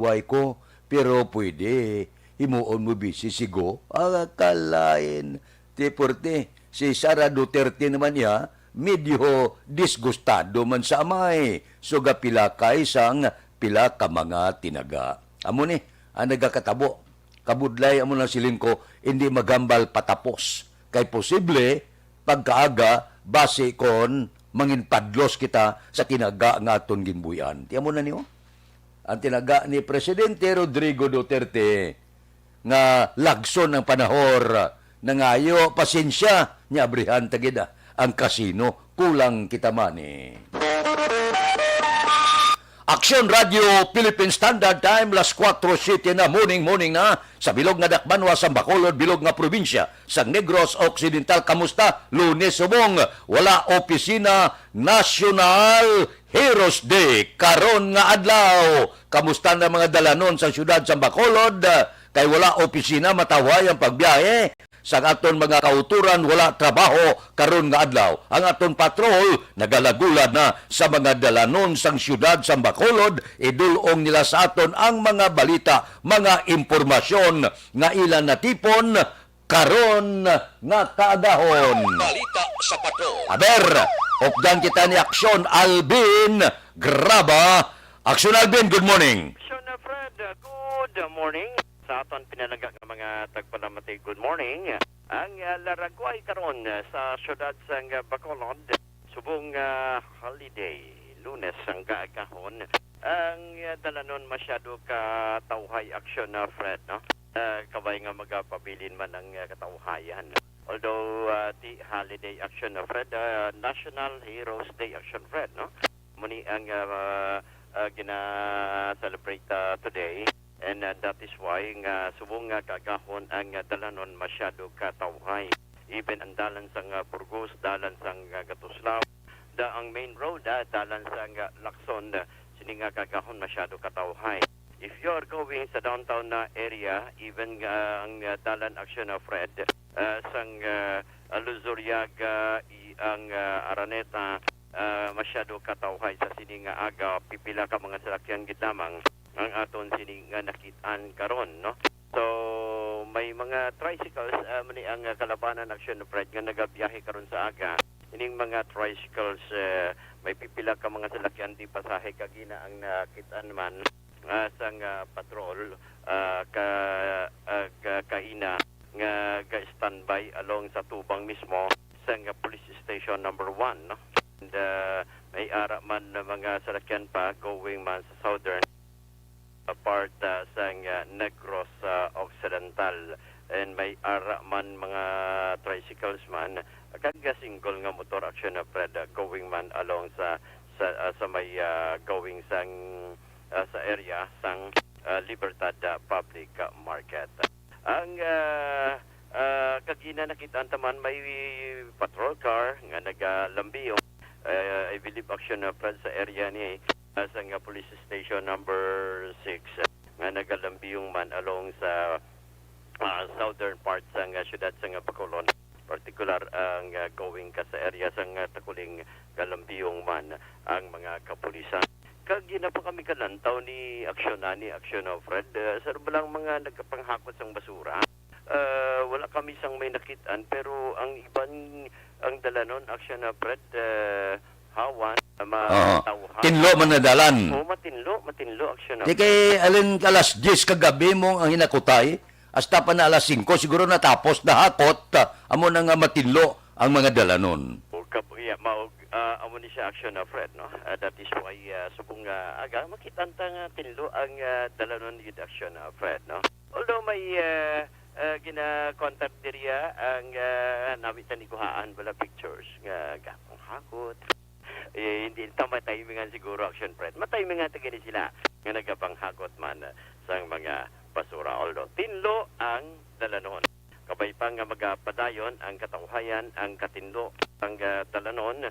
way ko, pero pwede. Himuon mo busy sigo. Akalain. Tipurte, si Sara Duterte naman niya, medyo disgustado man sa amay. So pila ka isang pila ka mga tinaga. Amo ni, ang nagakatabo. Kabudlay amo na silin ko, hindi magambal patapos. Kay posible, pagkaaga, base kon manginpadlos kita sa tinaga nga aton ginbuyan. Tiyan mo na niyo? Ang tinaga ni Presidente Rodrigo Duterte nga lagson ng panahor na ngayo pasensya niya abrihan tagida ang kasino kulang kita mani. Aksyon Radio Philippine Standard Time las 4:07 na morning na sa bilog nga Dakbanwa sa Bacolod, bilog nga probinsya sa Negros Occidental. Kamusta? Lunes subong wala opisina National Heroes Day karon nga adlaw. Kamusta na mga dalanon sa syudad sa Bacolod? Kay wala opisina mataway ang pagbiyahe. Sa aton mga kauturan wala trabaho karon nga adlaw. Ang aton patrol nagalagulad na sa mga dalanon sang syudad sa Bacolod, idulong nila sa aton ang mga balita, mga impormasyon nga ilan natipon karon nga kaagahon. Balita sa patrol. Aber, opdan kita ni Aksyon Alvin Graba. Aksyon Alvin, good morning. Aksyon Fred, good morning. Sa aton pinalaga ng mga tagpalamatay, good morning. Ang laragway karon sa syudad sa Bacolod, subong holiday, Lunes ang kaagahon. Ang dalanon masyado ka tawhay aksyon na Fred, no? Kabay nga magapabilin man ang katawhayan. Although the holiday action na Fred, National Heroes Day action Fred, no? Muni ang gina-celebrate today. And that is why subong kagahon ang dalanon masyado katawhay. Even ang dalan sang Burgos, dalan sang Gatuslaw, ang main road, dalan sang Lacson, sini nga kagahon masyado katawhay. If you're going sa downtown area, even ang dalan action of Fred, sang Luzuriaga, ang Araneta, masyado katawhay sa sini nga aga, pipila ka mga salakyan gidamang ang aton sini nga nakitaan karon, no? So may mga tricycles mani ang kalabanan action Fred nga nagabiyahe karon sa aga. Ining mga tricycles may pipila ka mga salakyan di pasahe kagina ang nakitaan man sang patrol kaina nga ga-standby along sa tubang mismo sang police station number 1, no? And may ara man na mga salakyan pa going man sa southern part sang Negros Occidental, and may ara man mga tricycles man kagga single nga motor action na Fred going man along sa may going sang sa area sang Libertad Public Market. Ang kagina nakitaan taman may patrol car nga nagalambiyong I believe action na Fred sa area ni sa police station number 6 nga nagalambiyong man along sa southern part sa syudad sa Bacolod, particular ang going ka sa area sa Takuling galambiyong man ang mga kapulisan. Kag gina pa kami kalantaw ni aksyon of Fred sa balang mga nagkapanghakot sang basura. Wala kami sang may nakitaan, pero ang iban ang dalanon aksyon of Fred hawan Tinlo man nadalan. Matinlo aksyon. Di kay alin alas 10 kagabi mo ang hinakutay, hasta pa na alas 5 siguro natapos na hakot, amo na nga matinlo ang mga dalanon. Amo ni siya aksyon na Fred, no? That is why subong aga makitanta nga tinlo ang dalanon yun aksyon na Fred, no? Although may gina-contact diriya ang namit na nikuhaan bala pictures nga gapong hakot. Hindi mataymingan siguro action Fred. Mataymingan tagani sila nga nagapanghakot man sa mga basura. Although tinlo ang dalanon. Kabay pa nga magapadayon ang katawhayan, ang katinlo, ang dalanon,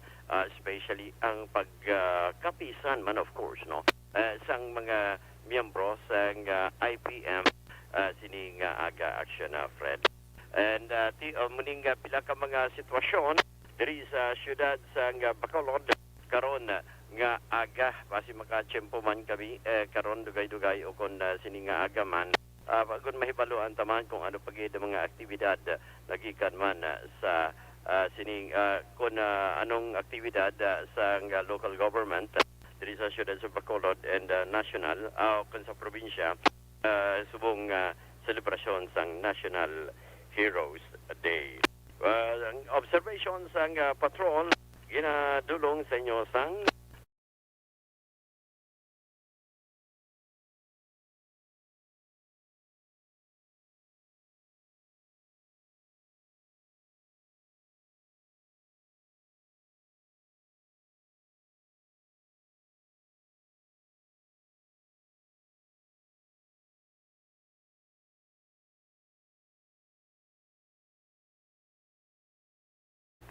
especially ang pagkapisan man of course, no? Sang mga miyembro sang IPM sining aga action Fred. And muning pila ka mga sitwasyon diri sa syudad sa Bacolod karon nga aga basi makachempo man kami karon dugay-dugay o kon sini nga aga man pagod mahibaluan taman kung ano pagid mga aktibidad nagikan man sa sining kung anong aktibidad sa local government diri sa siyudad sa Bacolod and national kung sa probinsya subong selebrasyon sang National Heroes Day. Ang observation sang patrol ginadulong sa inyo sang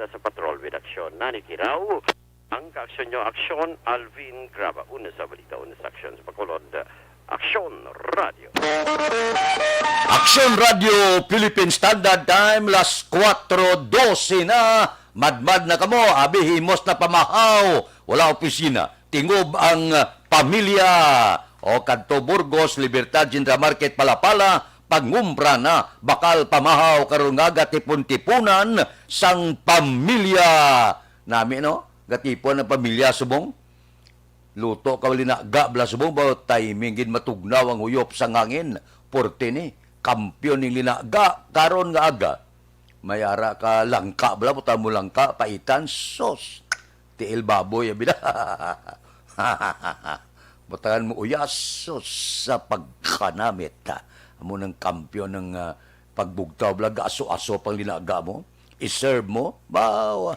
sa patrol with aksyon. Nanikiraw ang kaaksyon nyo, Aksyon Alvin Graba. Una sa balita, una sa aksyon sa Bacolod. Aksyon Radio. Action Radio Philippine Standard Time las 4:12 na. Madmad na kamo, abihimos na pamahaw, wala opisina. Tingob ang pamilya o kadto Burgos Libertad General Market Palapala pangumpra na bakal pamahaw karon nga gatipon-tipunan sang pamilya nami no gatipon ang pamilya subong luto kawali na gabla subong ba timing gid matugnaw ang uyop sa ngangin porte ni kampyon ning linaga karon nga aga mayara ka langka bala puta mo langka paitan sos tiil baboy abida butangan mo uyas sos sa pagkanamit amo ng kampyon ng pagbugtaw blaga aso-aso pang linaga mo iserve mo bawa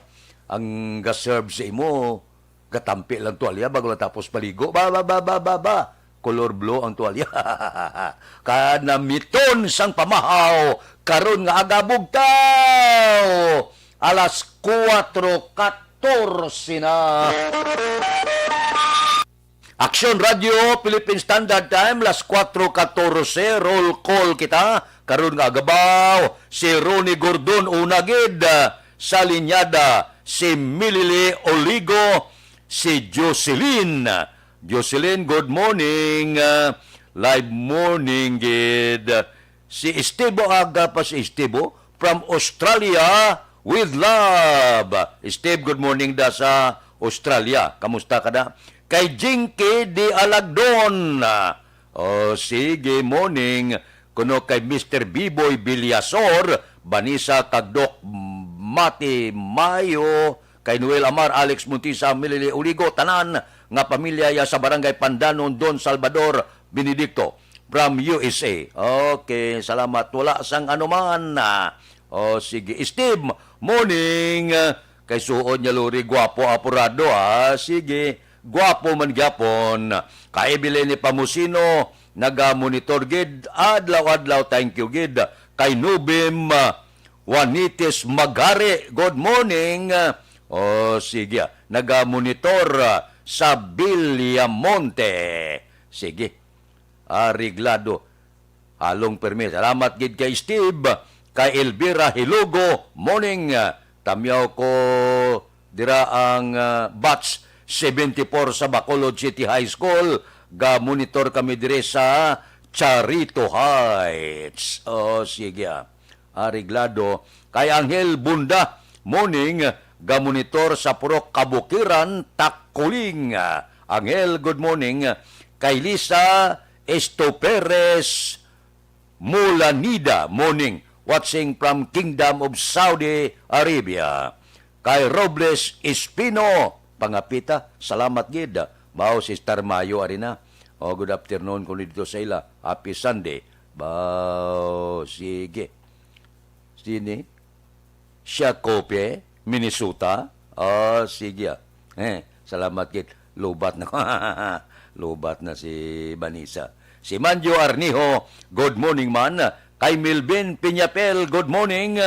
ang ga-serve sa imo gatampi lang tuwalya bago tapos paligo ba color blue ang tuwalya kanamiton sang pamahaw karon nga aga bugtaw alas 4:14 na. Aksyon Radio Philippine Standard Time las 4:14 roll call kita karon nga agabaw si Ronnie Gordon unagid sa linyada si Millie Oligo si Jocelyn good morning live morning gid si Estebo aga pa si Estebo from Australia with love Steve good morning da sa Australia kamusta ka da kay Jinky di Alagdon. Sige, morning. Kuno kay Mr. Biboy Bilyasor, Banisa Kagdok Mati Mayo, kay Noel Amar, Alex Muntisa, Milili Uligo, tanan, nga pamilya ya sa Barangay Pandanon, Don Salvador, Benedicto, from USA. Okay, salamat. Wala sang anuman. Sige. Steve, morning. Kay suod niya luri, guwapo apurado. Sige. Guwapo man gyapon kaibili ni Pamusino naga-monitor gid adlaw-adlaw thank you gid kay Nubim Juanitis Magare good morning sige naga-monitor sa Villamonte sige ariglado halong permis salamat gid kay Steve kay Elvira Hilugo morning tamyaw ko dira ang batch 74 sa Bacolod City High School. Ga-monitor kami dire sa Charito Heights. Sige. Ariglado. Kay Angel Bunda, morning, ga-monitor sa Purok Kabukiran, Takuling. Angel, good morning. Kay Lisa Estoperes Mulanida, morning, watching from Kingdom of Saudi Arabia. Kay Robles Espino, pangapita, salamat gid. Bao si Star Mayo arina. Good afternoon ko dito sa ila. Happy Sunday. Bao sige. Sini? Shakope, Minnesota. Sige. Salamat gid. Lubat na. Lubat na si Banisa. Si Manjo Arniho, good morning man. Kay Milvin Piñapel, good morning.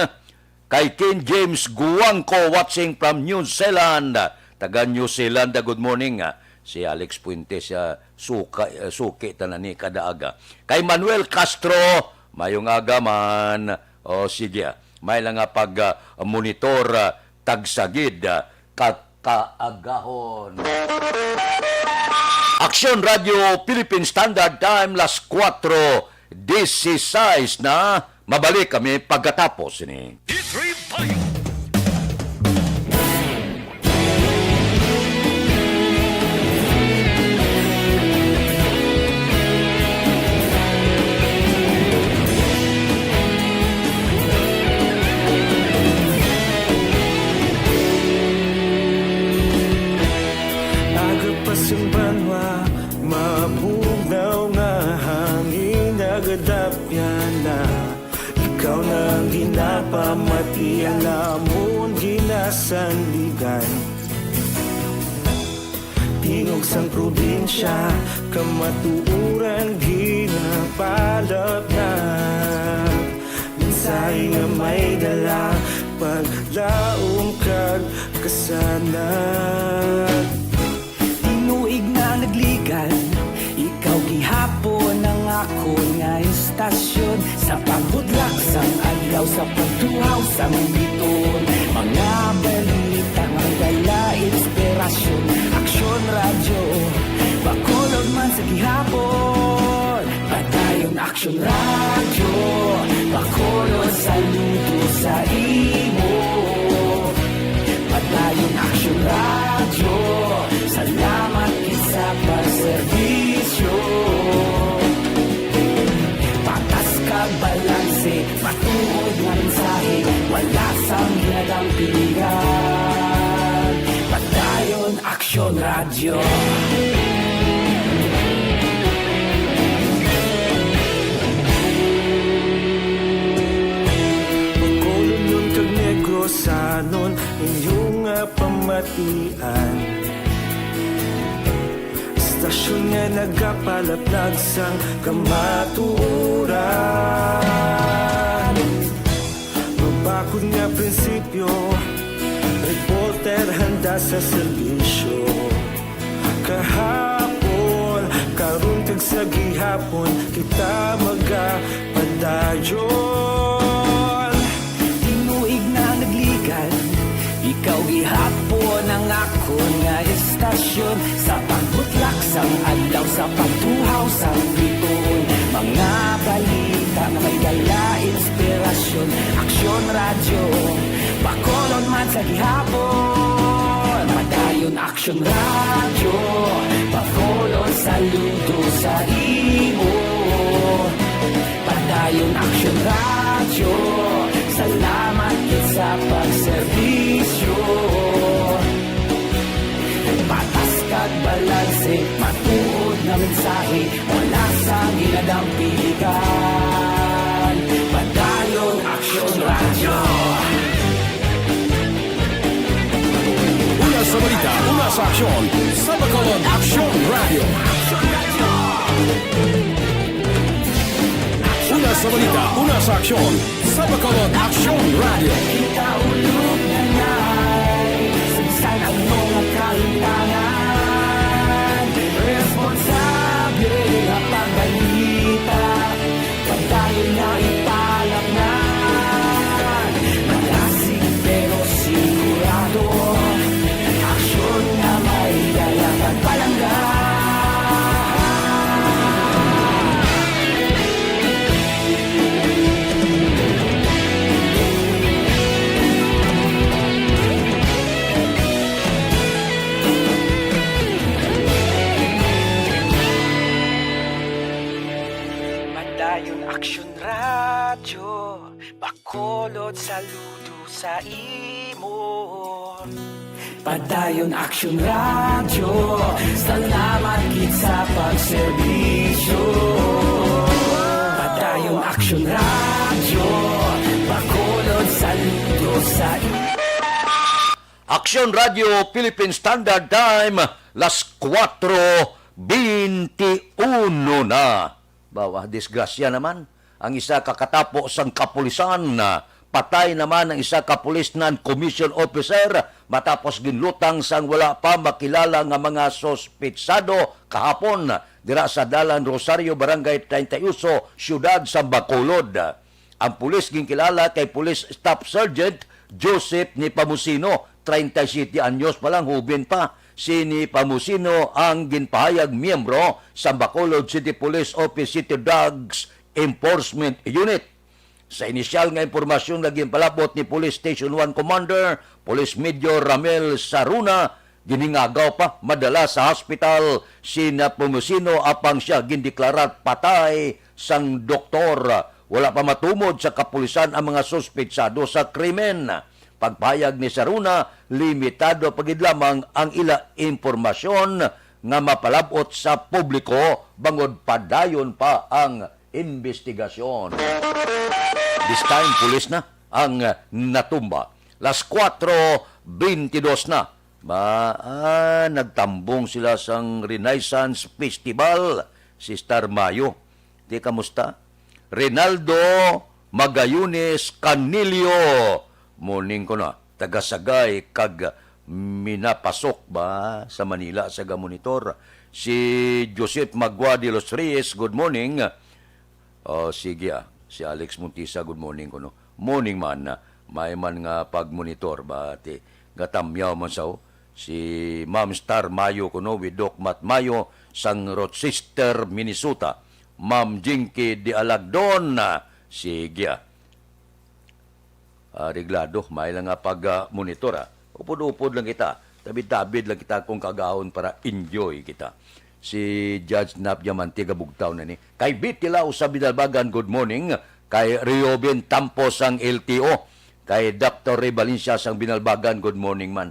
Kay Ken James Guangco, watching from New Zealand. Taga New Zealand, good morning. Si Alex Puentes, suki tanani kadaaga. Kay Manuel Castro, mayong aga man. Sige, may lang pag-monitor tagsagid. kaagahon. Aksyon Radio Philippine Standard Time, las 4:16 na. Mabalik kami pagkatapos ini. Agapasumbanwa, mabugaw nga hangin agadapyan na. Ikaw nang ginapamatian namon ginasandigan. Tingog sang probinsya, kamatuuran ginapalap na. Minsay nga may dala, paglaom kag kasanan. Tinuig na nagligan, ikaw gihapon ang ako nga istasyon. Sa pagbudlak sang adlaw, sa pagtuhaw sang biton. Mga balita, mga inspirasyon. Aksyon radyo, bakulog man sa gihapon. Padayon aksyon radyo, bakulog sa luto sa imo. Padayon aksyon radyo, salamat isa pagserbisyo. Patas kag balanse, matuod nga mensahe, wala sang ginadang pilihan. Padayon aksyon radyo. Bacolod nun kag Negros sanon inyong pamatian. Istasyon nga nagapalaplag sang kamatuuran. Mabakod nga prinsipyo, reporter handa sa serbisyo. Kahapon, karon kag sa gihapon, kita magapadayon. Tinuig na nagligan, ikaw gihapon ang ako nga istasyon. Sa pagbutlak sang adlaw, sa pagtuhaw sang biton. Mga balita na may dala inspirasyon. Aksyon radyo, bakolon man sa gihapon. Padayon aksyon radyo, bakolon saludo sa imo. Padayon aksyon radyo, salamat sa pagserbisyo. Patas kag balanse, matuod na mensahe, wala sa ginadang piligan. Padayon aksyon radyo. Una sa balita, una sa aksyon, sa Bacolod Aksyon Radio. Una sa balita, una sa aksyon, sa Bacolod Aksyon Radio. Kita ulog na na'y sinsan ang mga kahintangan. Responsable ang pagbalita, pagdayon na ipalap na. Malasig pero sigurado, aksyon na may dalang at palangga. Padayon aksyon radyo, bakolod saludo sa imo. Padayon aksyon radyo, salamat gid sa pagserbisyo. Padayon aksyon radyo, bakolod saludo sa imo. Aksyon Radio Philippine Standard Time, las 4:21 na. Bawa, disgrasya naman. Ang isa kakatapo sang kapulisan na patay naman ang isa kapulis nan commission officer matapos ginlutang sang wala pa makilala nga mga sospetsado kahapon dira sa Dalan Rosario, Barangay 31, Siyudad sa Bacolod. Ang pulis ginkilala kay Police Staff Sergeant Joseph Nepomuceno, 37 anyos pa lang, hubin pa. Si Nepomuceno ang ginpahayag miyembro sa Bacolod City Police Office City Drugs Enforcement Unit. Sa inisyal nga impormasyon na ginpalabot ni Police Station 1 Commander, Police Major Ramel Saruna, giningagaw pa madala sa hospital si Nepomuceno apang siya gindeklarar patay sang doktor. Wala pa matumod sa kapulisan ang mga suspetsado sa krimen. Pagpayag ni Saruna, limitado pagid lamang ang ila impormasyon nga mapalabot sa publiko bangod padayon pa ang investigasyon. This time, pulis na ang natumba. Las 4:22 na. Nagtambong sila sang Renaissance Festival, Sister Mayo. Di kamusta? Rinaldo Magayunes Canilio. Morning ko na. Tagasagay kag minapasok ba sa Manila sa Monitor. Si Joseph Magua de los Reyes, good morning. Sige si Alex Montisa, good morning ko no. Morning man na. May man nga pag-monitor ba ti gatamyaw man sao. Si Ma'am Star Mayo ko no with Doc Mat Mayo sang Rochester, Minnesota. Ma'am Jinky de Alagdon. Sige reglado, may lang nga pag-monitor Upod-upod lang kita. Tabid-tabid lang kita kung kagahon para enjoy kita. Si Judge Nap Diamante Gabugtaw na ni. Kay Bitila sa Binalbagan, good morning. Kay Riobin Tampos ang LTO. Kay Dr. Ray Valencia sang Binalbagan, good morning man.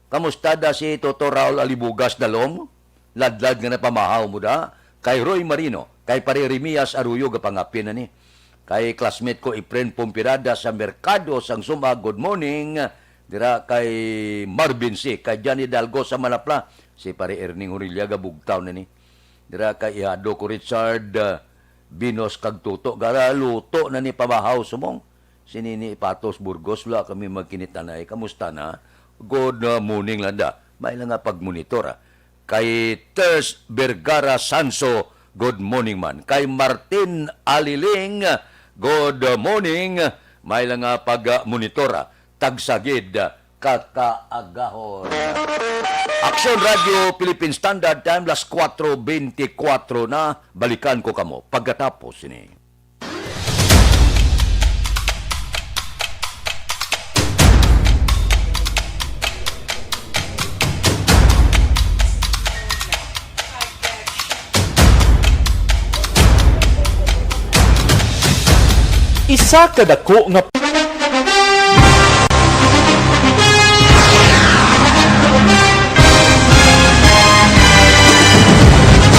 Kamusta da si Toto Raul Alibugas Dalom? Ladlad nga na pamahaw mo da. Kay Roy Marino. Kay Pare Remias Aruyo gapangapin na ni. Kay classmate ko Efren Pompirada sa Merkado sang Suma, good morning. Dira kay Marvin C. Kay Johnny Dalgo sa Malapla. Si Pare Erning Huriliaga Bugtaw na ni. Dira kay Ihado ko Richard Binos Kagtuto. Gara luto na ni pamahaw sumong. Sinini Patos Burgos. Wala kami magkinitanay. Kamusta na? Good morning landa. May lang nga pagmonitor Kay Ters Vergara Sanso, good morning man. Kay Martin Aliling, good morning. May lang nga pag-monitora. Tagsagid, kakaagahon. Action Radio Philippine Standard Time, las 4:24 na. Balikan ko kamo pagkatapos ini. Isa kadako nga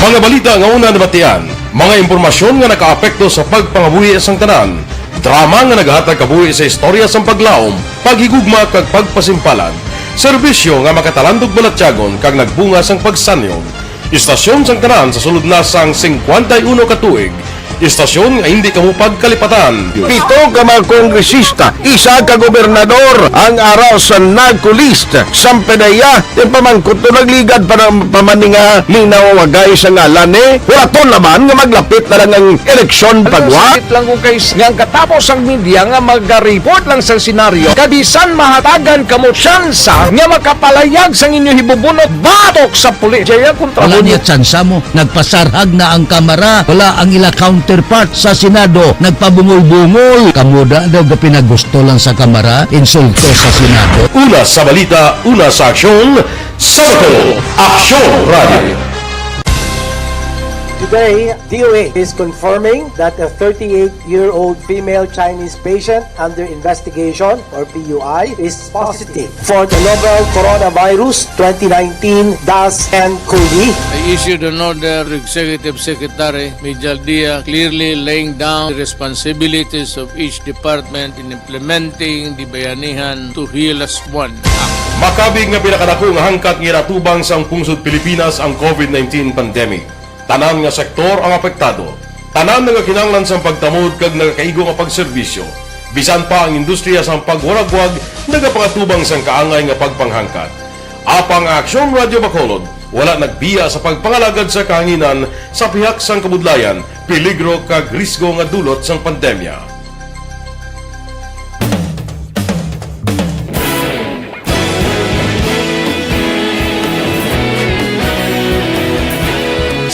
mga balita nga una nabatian, mga impormasyon nga nakaapekto sa pagpangabuhi sang tanan, drama nga naghatag kabuhi sa istorya sang paglaom, paghigugma kag pagpasimpalan, serbisyo nga makatalandog balatyagon kag nagbunga sang pagsanyog, istasyon sang tanan sa sulod na sang 51 ka tuig, istasyon nga hindi kamupag kalipatan. Pito ka mga kongresista, isa ka gobernador, ang araw sa nagkulist, sampedaya, yung pamangkot to nagligad para pamaninga linawagay sa ngalan wala to naman nga maglapit na lang ang eleksyon pagwa. Sakit lang kung kayo nga katapos ang media nga mag-report lang sa senaryo, kabisan mahatagan kamo tsansa nga makapalayag sa inyo hibubunot batok sa pulis. Jaya kontra Wala mo niya tsansa mo. Nagpasarhag na ang kamera. Wala ang ila counterpart sa Senado. Nagpabungol-bungol. Kamuda daw ga pinagusto lang sa kamera. Insulto sa Senado. Una sa balita, una sa aksyon, Sabado, Aksyon Radio. Today, DOA is confirming that a 38-year-old female Chinese patient under investigation, or PUI, is positive for the novel coronavirus 2019-10-CoV. I issued an order to Executive Secretary Major Dia clearly laying down the responsibilities of each department in implementing the Bayanihan to Heal as One Act. Makabig nga pinakadako nga hangkat nga iratubang sang pungsod Pilipinas ang COVID-19 pandemic. Tanan nga sektor ang apektado. Tanan nga kinahanglan sang pagtamod kag nagakaigo nga pagserbisyo. Bisan pa ang industriya sang pagwaragwag nagapangatubang sang kaangay nga pagpanghangkat. Apang Aksyon Radio Bacolod wala nagbiya sa pagpangalagad sa kahanginan sa pihak sang kabudlayan, peligro kag risgo nga dulot sang pandemya.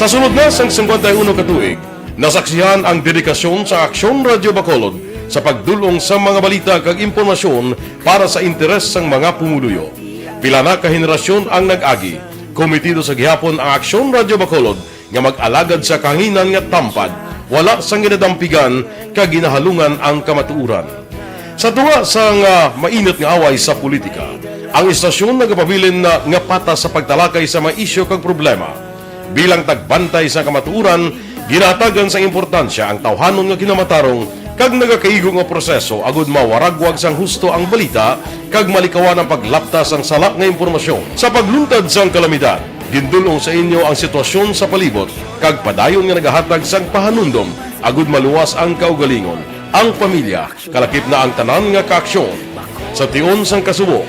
Sa sunod na sang 51 katuig, nasaksihan ang dedikasyon sa Aksyon Radio Bacolod sa pagdulong sa mga balita kag impormasyon para sa interes sang mga pumuluyo. Pila na ka henerasyon ang nag-agi, komitido sa gihapon ang Aksyon Radio Bacolod nga mag-alagad sa kahanginan nga tampad, wala sang ginadampigan kag ginahalungan ang kamatuuran. Sa tuwa sa mainit nga away sa politika, ang istasyon nagapabilin na nga pata sa pagtalakay sa mga isyu kag problema. Bilang tagbantay sa kamatuuran, ginatagan sa importansya ang tawhanon nga kinamatarong kag nagakaigo nga proseso agud mawaragwag sang husto ang balita kag malikawan ang paglaptas sang sala nga impormasyon. Sa pagluntad sang kalamidad, gindulong sa inyo ang sitwasyon sa palibot kag padayon nga nagahatag sang pahanundom agud maluwas ang kaugalingon. Ang pamilya, kalakip na ang tanan nga kaaksyon. Sa tion sang kasubo,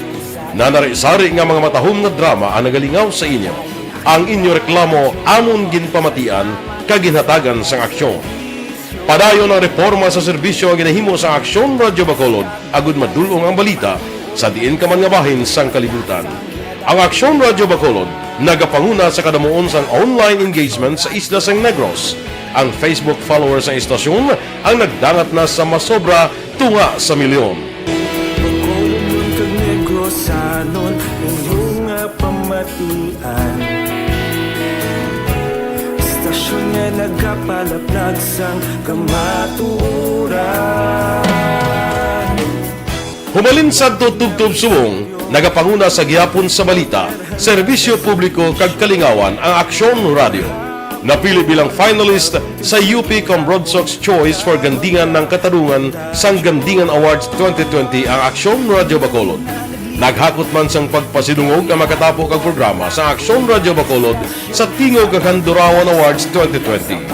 nanari-sari nga mga matahom nga drama ang nagalingaw sa inyo. Ang inyo reklamo amon ginpamatian kag ginhatagan sang aksyon. Padayon ang reforma sa serbisyo ang ginahimo sa Aksyon Radio Bacolod agud madulong ang balita sa diin ka man nga bahin sang kalibutan. Ang Aksyon Radio Bacolod nagapanguna sa kadamuon sang online engagement sa isla sang Negros. Ang Facebook followers sa istasyon ang nagdangat na sa masobra tunga sa milyon. Bacolod kag Negros anon inyong pamatian. Istasyon nga nagapalaplag sang kamaturan. Humalin sa tutubtub subong, nagapanguna sa gihapon sa balita, serbisyo publiko kag kalingawan ang Aksyon Radio. Napili bilang finalist sa UP Broadsox Choice for Gandingan ng Katarungan sang Gandingan Awards 2020 ang Aksyon Radio Bacolod. Naghakot man sang pagpasidungog ang makatapo kag programa sa Aksyon Radio Bacolod sa Tingog kag Handurawan Awards 2020.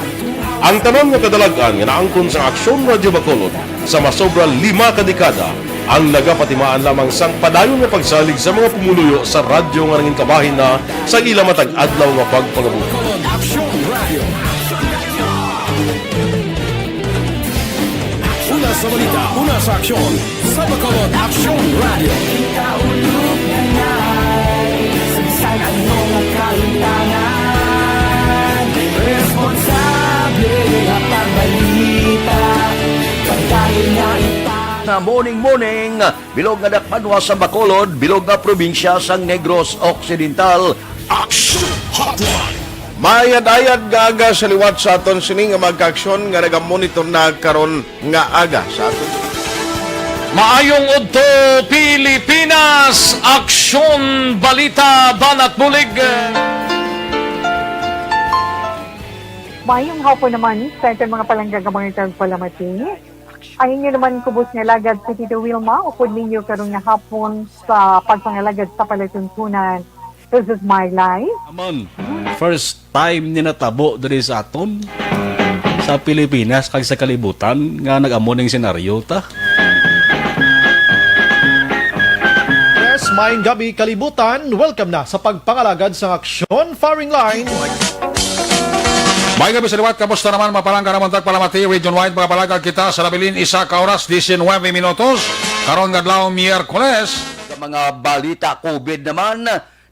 Ang tanan nga kadalagan nga naangkon sa Aksyon Radio Bacolod sa masobra 5 ka dekada ang nagapatimaan lamang sang padayon nga pagsalig sa mga pumuluyo sa radyo nga nangin kabahin na sa ila matag adlaw nga pagpangabuhi. Una sa balita, una sa aksyon, sa Bacolod Aksyon Radio. Kaulog na na'y Sansan ang mga kaintanan Responsable ang pagbalita Pagdahil na Na morning, bilog nga dakpanwa sa Bacolod, bilog nga probinsya sang Negros Occidental. Action Hotline. Mayad-ayad nga aga sa liwat sa aton sining nga magka-aksyon nga nagamonitor na karon nga aga sa aton. Maayong udto Pilipinas, aksyon, balita, banat bulig. Mayong hapon naman sa itong mga palanggagamang itang palamati. Ang inyo naman kubos nga lagad si Tito Wilma, upod ninyo karong nga hapon sa pagpangalagad sa palatuntunan. This is my life. Amon, first time ni natabo diri sa aton sa Pilipinas kag sa kalibutan nga nag-amoning senaryo ta. Yes, maayong gabi kalibutan. Welcome na sa pagpangalagad sa Aksyon Firing Line. May gabi sa liwat, kamusta naman mapalangga naman tagpalamati, region-wide mga palagag kita sa labilin isa ka oras, 19 minutos, karon nga adlaw Miyerkules. Sa mga balita COVID naman,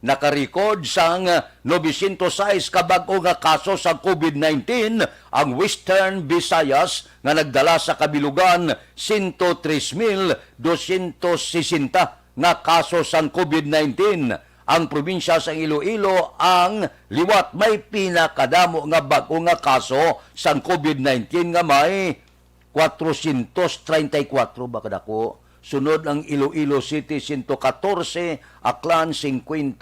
nakarecord sang 906 ka bag-o nga kaso sa COVID-19 ang Western Visayas nga nagdala sa kabilugan 103,260 nga kaso sang COVID-19. Ang probinsya sa Iloilo ang liwat may pinakadamo nga bag-o nga kaso sang COVID-19 nga may 434 ba kadako. Sunod ang Iloilo City 114, Aklan 52,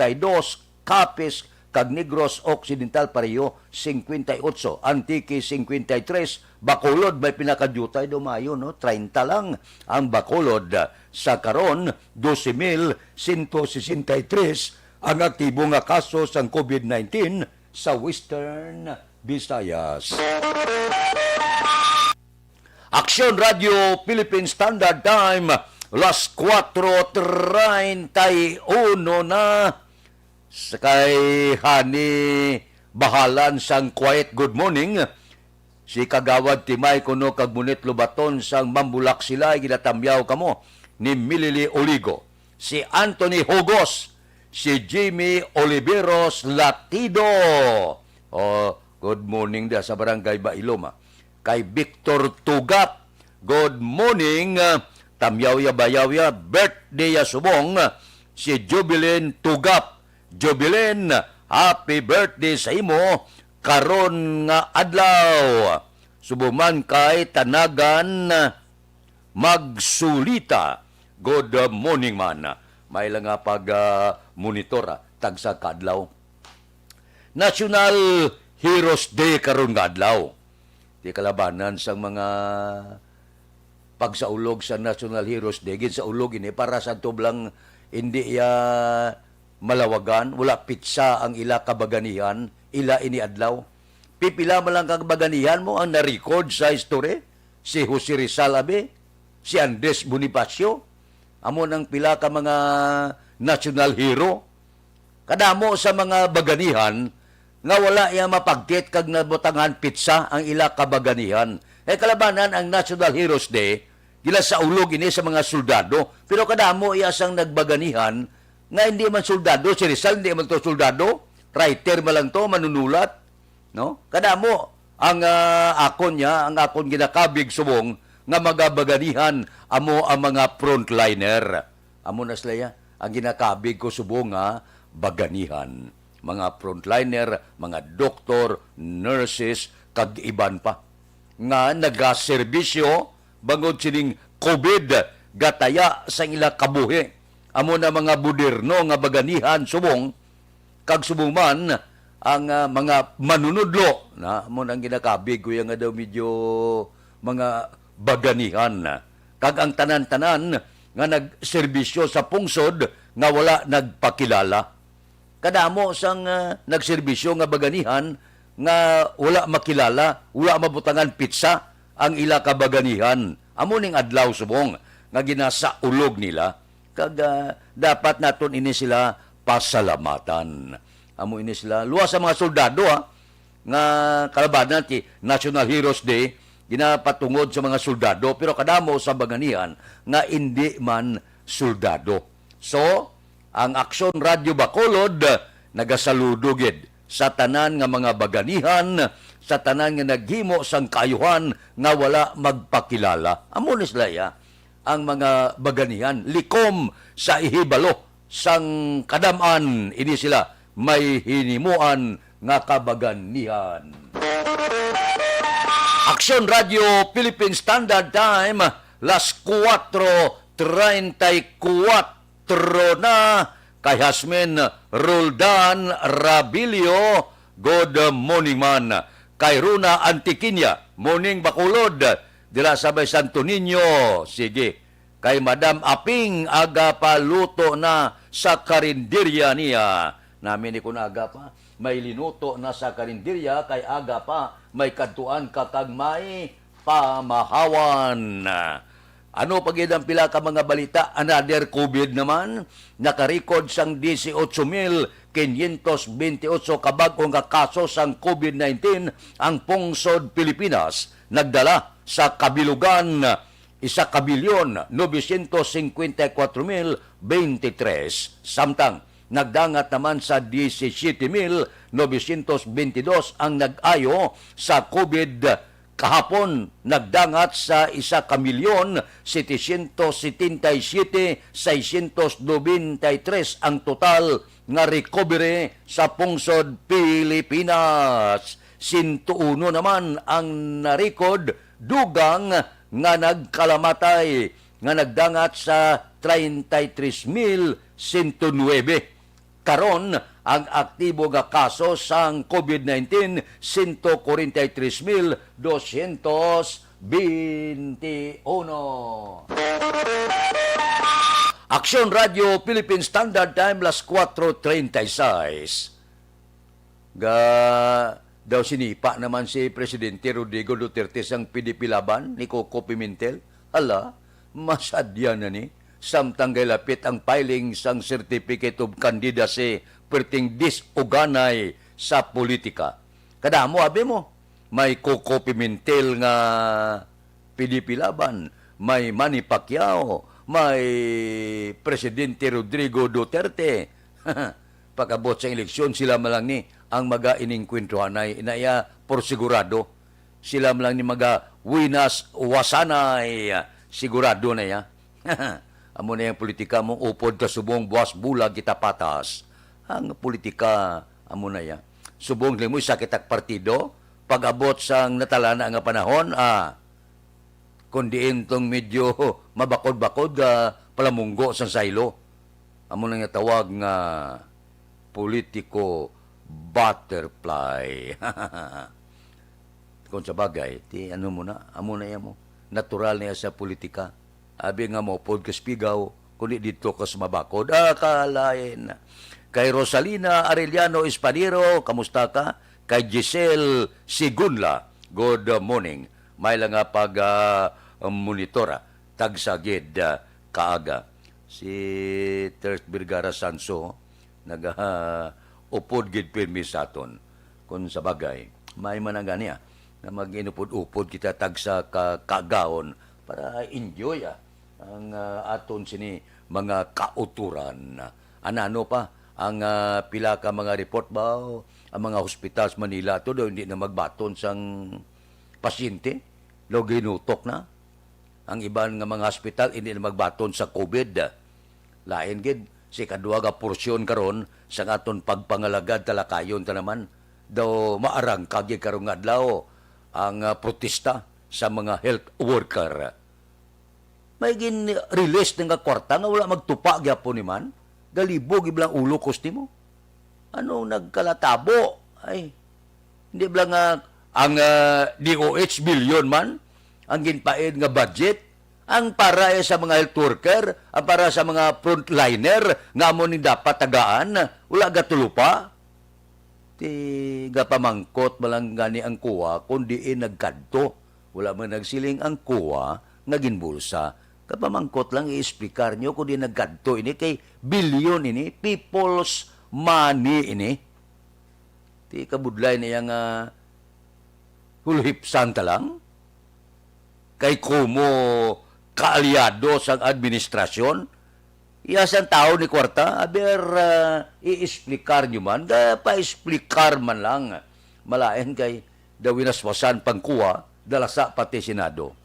Capiz kag Negros Occidental pareho 58, Antique 53, Bacolod may pinakadyutay dumayo no 30 lang ang Bacolod. Sa karon 12,163 ang aktibo nga kaso sa COVID-19 sa Western Visayas. Aksyon Radio Philippine Standard Time, las 4:31 na. Sakay hani bahalan sang quiet good morning. Si Kagawad Timay kuno kag Munit Lubaton sang Mambulak sila ginatamyaw kamo ni Milili Oligo, si Anthony Hogos, si Jimmy Oliveros Latido. Good morning da sa Barangay Bailoma. Kay Victor Tugap, good morning. Tamyaw bayawya, birthday ya subong si Jubilin Tugap. Jubilin, happy birthday sa imo karon nga adlaw. Subuman kay Tanagan Magsulita. Good morning man. May lang nga pag-monitor tagsa kadlaw. National Heroes Day karon nga adlaw. Di kalabanan sa mga pagsaulog sa National Heroes Day. Gin sa ulog ini para sa tublang hindi malawagan, wala pitsa ang ila kabaganihan, ila ini adlaw. Pipila man lang kabaganihan mo ang na-record sa history. Si Jose Rizal Abe, si Andres Bonifacio, amo ng pila ka mga national hero. Kadamo sa mga baganihan nga wala iya mapagkit kag nabutangan pitsa ang ila kabaganihan. Kalabanan ang National Heroes Day gila sa ulog ini sa mga soldado, pero kadamo iya sang nagbaganihan nga hindi man soldado. Si Rizal hindi man to soldado, writer man lang to, manunulat, no? Kadamo ang akon ginakabig subong nga magabaganihan amo ang mga frontliner. Amo na sila ang ginakabig ko subong nga baganihan. Mga frontliner, mga doktor, nurses, kag iban pa. Nga nagaserbisyo bangod sining COVID gataya sa ila kabuhi. Amo na mga budirno nga baganihan subong, kag subong man ang mga manunudlo. Na, amo nang ginakabig ko nga daw medyo mga baganihan. Kag ang tanan-tanan nga nagserbisyo sa pungsod nga wala nagpakilala. Kadamo sang nagserbisyo nga baganihan nga wala makilala, wala mabutangan pitsa ang ila kabaganihan. Amo ning adlaw subong nga ginasa ulog nila. Kag dapat naton ini sila pasalamatan. Amo ini sila luwas sa mga soldado nga kalabanan ti National Heroes Day ginapatungod sa mga soldado, pero kadamo sa baganihan nga hindi man soldado. So, ang Aksyon Radio Bacolod nagasaludo gid sa tanan nga mga baganihan, sa tanan nga naghimo sang kaayuhan nga wala magpakilala. Amo ni sila ang mga baganihan likom sa ihibalo sang kadaman ini sila may hinimuan nga kabaganihan. Aksyon Radio Philippine Standard Time las 4:34 na kay Hasmin Roldan Rabilio. Good morning man. Kay Runa Antiquinia, morning Bacolod, dila sabay Santo Niño. Sige. Kay Madam Aping, aga pa luto na sa karinderya niya. Namin ni kun aga pa, may linuto na sa karinderya, kay aga pa, may kadtuan kakag may pamahawan. Ano pagid ang pila ka mga balita? Another COVID naman. Nakarecord sang 18,528 kabag-ong kaso sang COVID-19 ang pungsod Pilipinas. Nagdala sa kabilugan 1,954,023. Samtang nagdangat naman sa 17,922 ang nag-ayo sa COVID kahapon. Nagdangat sa 1,777,693 ang total nga recovery sa pungsod Pilipinas. 101 naman ang na-record dugang nga nagkalamatay nga nagdangat sa 33,109. Karon ang aktibo nga kaso sang COVID-19 143,221. Aksyon Radio Philippine Standard Time las 4:36. Daw sinipa naman si Presidente Rodrigo Duterte sang PDP laban ni Coco Pimentel. Hala, masadya na ni. Samtang lapit ang filing sang Certificate of Candidacy perting disuganay sa politika. Kadamo, abi mo, may Coco Pimentel nga PDP laban, may Manny Pacquiao, may Presidente Rodrigo Duterte. Pagkabot sa eleksyon, sila malang ni ang maga ining kwentuhanay inaya por sigurado sila lang ni maga winas wasanay sigurado na ya. Amo na yung politika mo upod ka subong buwas bulag kita patas. Ang politika amo na ya. Subong limo sa kitak partido pag-abot sang natalana nga panahon kundi intong medyo mabakod-bakod palamunggo sa saylo. Amo na nga tawag nga politiko butterfly. Kung sa bagay, ano mo na, amo na yan mo. Natural na yan sa politika. Abi nga mo, podcast pigaw, kundi dito ka sumabakod. Kalain. Kay Rosalina Arellano Espaniro, kamusta ka? Kay Giselle Sigunla, good morning. May lang nga pag monitora, tagsagid kaaga. Si Ters Vergara Sanso, upod gid pirmi sa aton. Kung sa bagay, may manang niya na mag-inupod-upod kita tagsa kagaon para enjoy ang aton sini mga kauturan. Ano pa ang pila ka mga report ba ang mga hospital sa Manila to do hindi na magbaton sang pasyente lo ginutok na ang iban nga mga hospital hindi na magbaton sa COVID. Lain gid si kadua nga porsyon karon sa aton pagpangalagad talakayon ta naman daw maarang kagi karong adlaw ang protesta sa mga health worker. May gin-release nga kwarta nga wala magtupa gyapon ni man. Galibog iblang ulo kosti mo. Ano nagkalatabo? Ay, hindi blang ang DOH billion man ang ginpaid nga budget ang para sa mga health worker, ang para sa mga frontliner nga mo ni dapat tagaan, wala gatulupa. Ti gapamangkot malang gani ang kuwa kundi nagkadto. Wala man nagsiling ang kuwa nga ginbulsa. Kapamangkot lang i-explicar nyo kundi nagkadto ini kay billion ini, people's money ini. Ti kabudlay na yung hulhipsan talang. Kay kumo kaalyado sa administrasyon. Iyasan tao ni kwarta, aber i-explicar nyo man, pa-explicar man lang. Malain kay dawinaswasan pangkuha, dalasa pati Senado.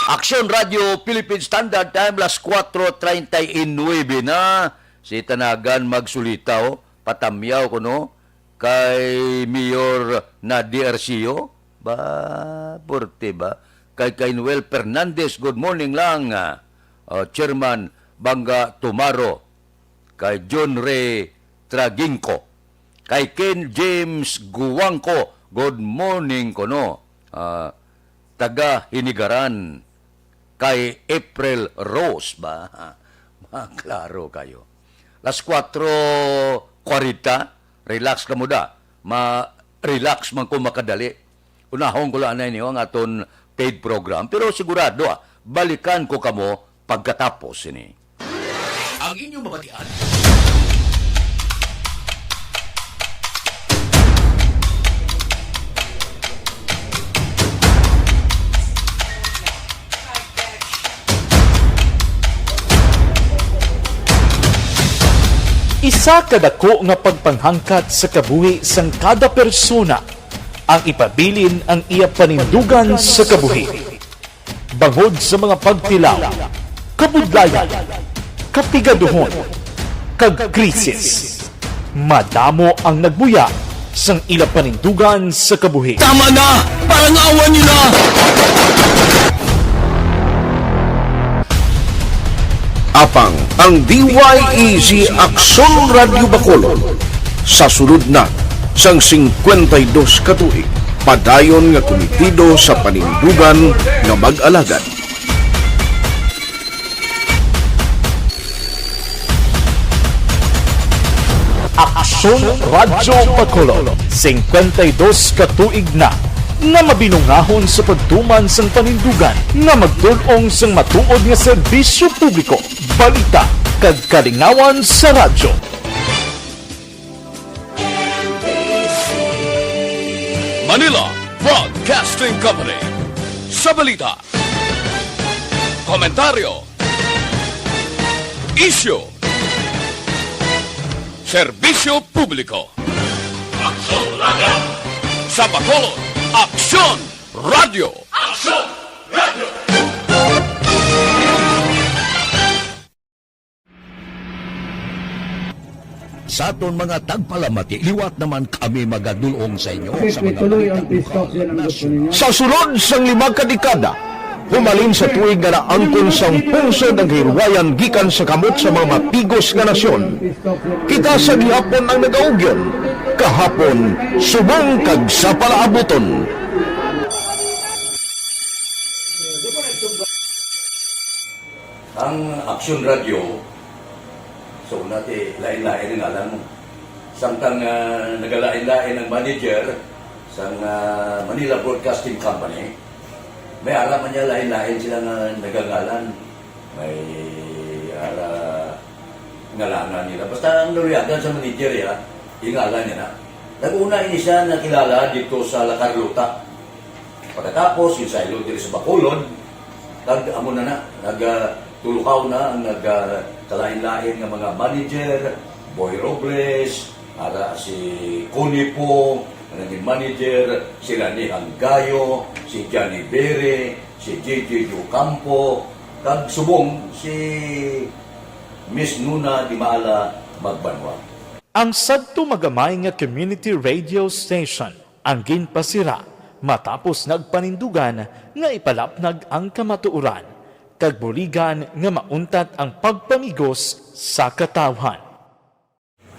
Aksyon Radio Philippine Standard Time, las 4:39 na. Si Tanagan magsulitaw, patamyaw ko no, kay Mayor Nadia Arcio, porte ba? Kay Noel Fernandez, good morning lang. Chairman Bangga Tumaro, kay John Ray Traginco, kay Ken James Guwangko, good morning ko no. Taga Hinigaran, kay April Rose ba? Klaro kayo. Las 4:40, relax ka mo da. Ma-relax man ko makadali. Unahon ko lang na inyo ang aton paid program. Pero sigurado, balikan ko kamo pagkatapos ini. Ang inyong mabatian. Isa kadako nga pagpanghangkat sa kabuhi sang kada persona ang ipabilin ang iya panindugan sa kabuhi. Bangod sa mga pagtilaw, kabudlayan, kapigaduhon, kagkrisis. Madamo ang nagbuya sang ila panindugan sa kabuhi. Tama na! Parang awan nyo na! Apang ang DYEZ Aksyon Radio Bacolod sa sulod na sang 52 katuig padayon nga komitido sa panindugan nga mag-alagad. Aksyon Radio Bacolod 52 katuig na nga mabinungahon sa pagtuman sang panindugan nga magdulong sang matuod nga serbisyo publiko, balita kag kalingawan sa radyo. Manila Broadcasting Company. Sa balita, komentaryo, issue, Serbisyo Publiko. Aksyon Radio! Sa Bacolod, Aksyon Radio! Aksyon Radio! Sa aton mga tagpalamati, liwat naman kami magadulong sa inyo sa mga Sa sulod sang 5 kadekada, humalin sa tuig nga naangkon sang pungsod ang hirwayan gikan sa kamot sa mga mapigos nga nasyon. Kita sa gihapon ang nagaugyon, kahapon subong kag sa palaabuton. Ang Aksyon Radio, so nati lain-lain ang alam mo. Samtang nagalain-lain ang manager sa Manila Broadcasting Company, may alam niya lain-lain sila nga nagagalan. May ngalanan nila. Basta ang naluyagan sa manager ya, ingalan niya na. Nag-una ini siya nakilala dito sa La Carlota. Pagkatapos, yung sa ilo dito sa Bacolod, nag-amo na nagtulukaw na ang nagkalain-lain ng mga manager, Boy Robles, si Connie po, naging manager, si Rani Hanggayo, si Johnny Bere, si JJ Ocampo, kag subong si Miss Nuna Di Maala Magbanwa. Ang sadto magamay nga community radio station ang ginpasira matapos nagpanindugan nga ipalapnag ang kamatuoran kag buligan nga mauntat ang pagpamigos sa katawhan.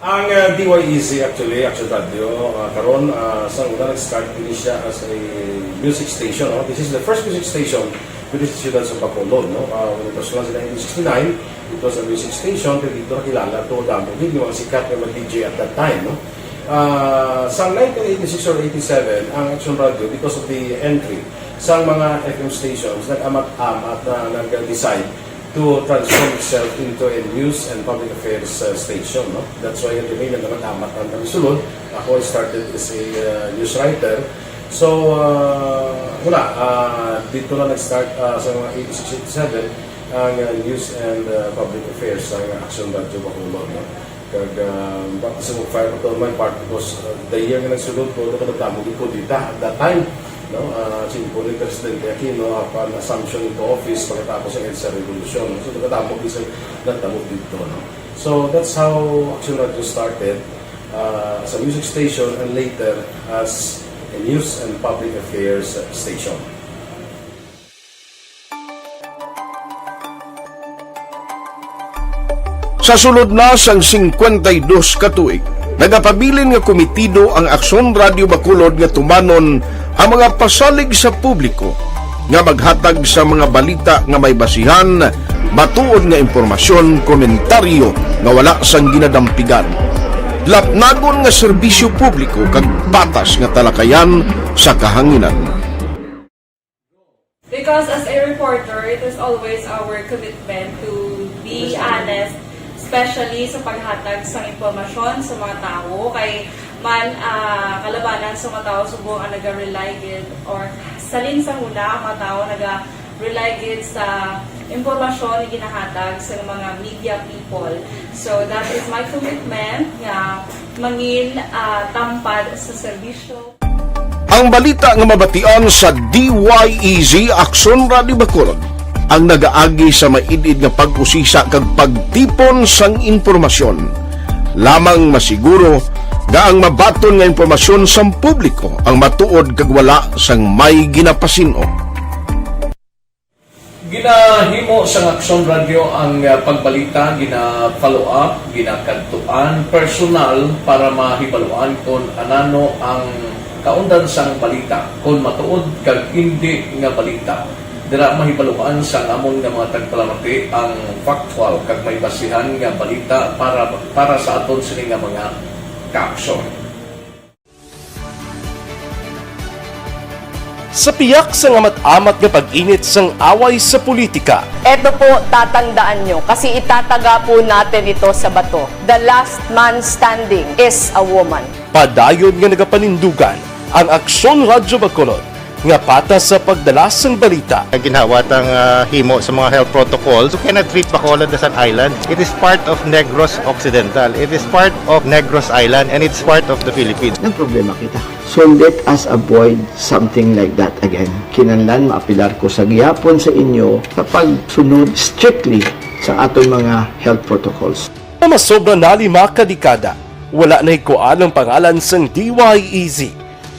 Ang DYEZ actually, Action Radio, karon sa una nag-start din siya as a music station. No? This is the first music station with the students of Bacolod. No? When it was launched in 1969, it was a music station. Pero dito nakilala to damo din yung mga sikat na mag-DJ at that time. No? Sa 1986 or 87, ang Action Radio, because of the entry sa mga FM stations, nag-amat-amat na nag-decide to transform itself into a news and public affairs station. No? That's why yung remain na naman amat ang sulod. Ako started as a news writer. So, dito na nag-start sa mga 86-87 ang news and public affairs ng Action Radio Bacolod. No? Kag bakit sa mag-fire ko to my part because the year nga nagsulod ko, nagdamo ko dito at that time. No, simple ni Presidente Aquino upon assumption into office pagkatapos ng EDSA Revolution. So, nagkatapos isang nagtamog dito. No? So, that's how Action Radio started as a music station and later as a news and public affairs station. Sa sulod na sang 52 ka tuig, nagapabilin nga komitido ang Aksyon Radio Bacolod nga tumanon ang mga pasalig sa publiko nga maghatag sa mga balita nga may basihan, matuod nga impormasyon, komentaryo nga wala sang ginadampigan. Lapnagon nga serbisyo publiko kag batas nga talakayan sa kahanginan. Because as a reporter, it is always our commitment to be honest, especially sa paghatag sa impormasyon sa mga tao kay man kalabanan sa mga tao subong ang naga-rely gid or salin sa huna ang mga tao naga-rely gid sa impormasyon na ginahatag sa mga media people. So that is my commitment nga mangin tampad sa serbisyo. Ang balita nga mabatian sa DYEZ Aksyon Radio Bacolod ang nagaagi sa maidid nga pag-usisa kag pagtipon sang impormasyon. Lamang masiguro nga ang mabaton nga impormasyon sa publiko ang matuod kag wala sang may ginapasino. Ginahimo sa Aksyon Radio ang pagbalita, gina-follow up, ginakadtuan personal para mahibaluan kung anano ang kaundan sang balita, kung matuod kag hindi nga balita. Dira mahibaluan sa among nga mga tagpalamati ang factual kag may basihan nga balita para sa aton sini nga mga ka-aksyon. Sa piyak sa amat-amat nga pag-init sang away sa politika. Eto po, tatandaan nyo, kasi itataga po natin ito sa bato. The last man standing is a woman. Padayon nga nagapanindugan ang Aksyon Radio Bacolod nga patas sa pagdala sang balita. Ginhawatang himo sa mga health protocols. You cannot treat Bacolod as an island. It is part of Negros Occidental. It is part of Negros Island and it's part of the Philippines. Ang problema kita. So let us avoid something like that again. Kinahanglan maapilar ko sa gihapon sa inyo sa pagsunod strictly sa atong mga health protocols. Masobra na 5 kadekada, wala na ikuan ang pangalan sang DYEZ.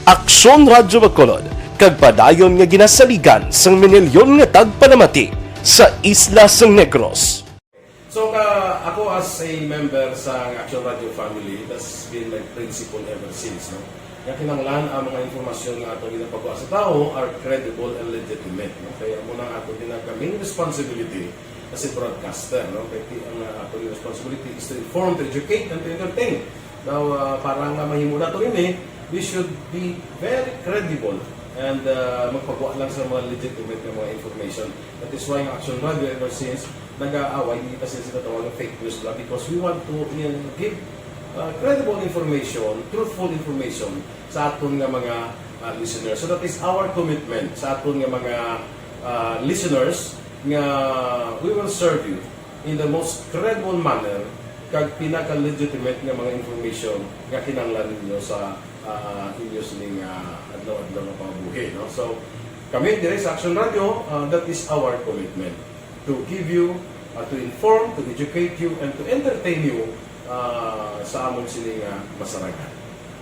Aksyon Radyo Bacolod, kag padayon nga ginasaligan sang minilyon nga tagpanamati sa isla sang Negros. So ako as a member sa Action Radio family, that's been my principle ever since. No? Kaya kinanglan ang mga informasyon nga ato ginapagawa sa tao are credible and legitimate. No? Kaya muna ato ginagawing responsibility as a broadcaster. No? Kaya ang ato responsibility is to inform, to educate, and to entertain. Now, para nga mahimo na ito rin we should be very credible and magpagawa lang sa mga legitimate na mga information. That is why ang Action Radio ever since nag-aaway, hindi kasi sila tawag ng fake news lang because we want to give credible information, truthful information sa aton nga mga listeners. So that is our commitment sa aton nga mga listeners nga we will serve you in the most credible manner kag pinaka-legitimate nga mga information nga kinahanglan ninyo sa inyo sining adlaw-adlaw nga pamumuhi. No? So, kami dire sa Action Radio, that is our commitment to give you, to inform, to educate you, and to entertain you sa among sining masaragan.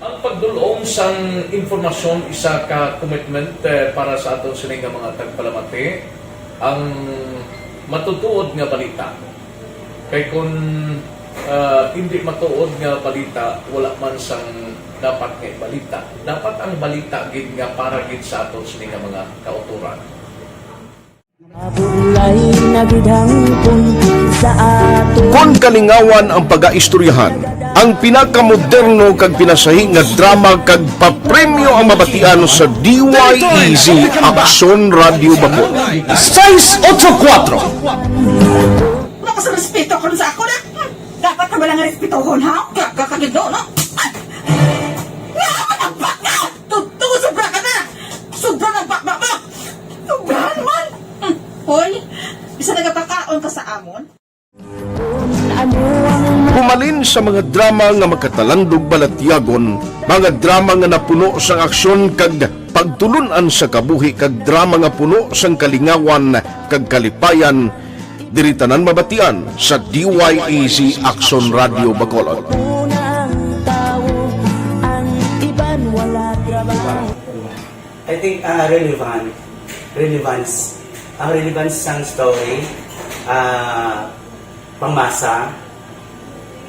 Ang pagdulong sang informasyon isa ka commitment para sa aton sining mga tagpalamati ang matutuod nga balita. Kay kung hindi matuod nga balita, wala man sang dapat nga balita. Dapat ang balita gid nga para gid sa aton sining mga kauturan. Kung kalingawan ang pag-aistoryahan, ang pinakamoderno kag pinasahi nga drama kag papremyo ang mabatian sa DYEZ Aksyon Radio Bacolod. 684 Wala sa respeto ko sa ako na. Dapat ka ba lang respetohon, ha? Kakagendo, no? Nakakatagpak na! Tutugo, sobra ka na! Sobra ng bakbak mo! Sobra naman! Hoy, isa nagapakaon ka sa amon? Humalin sa mga drama nga magkatalandog balatyagon, mga drama nga napuno sang aksyon kag pagtulunan sa kabuhi kag drama nga puno sang kalingawan kag kalipayan, diri tanan mabatian sa DYEZ Aksyon Radio Bacolod. I think relevance ang relevance ng story, pangmasa,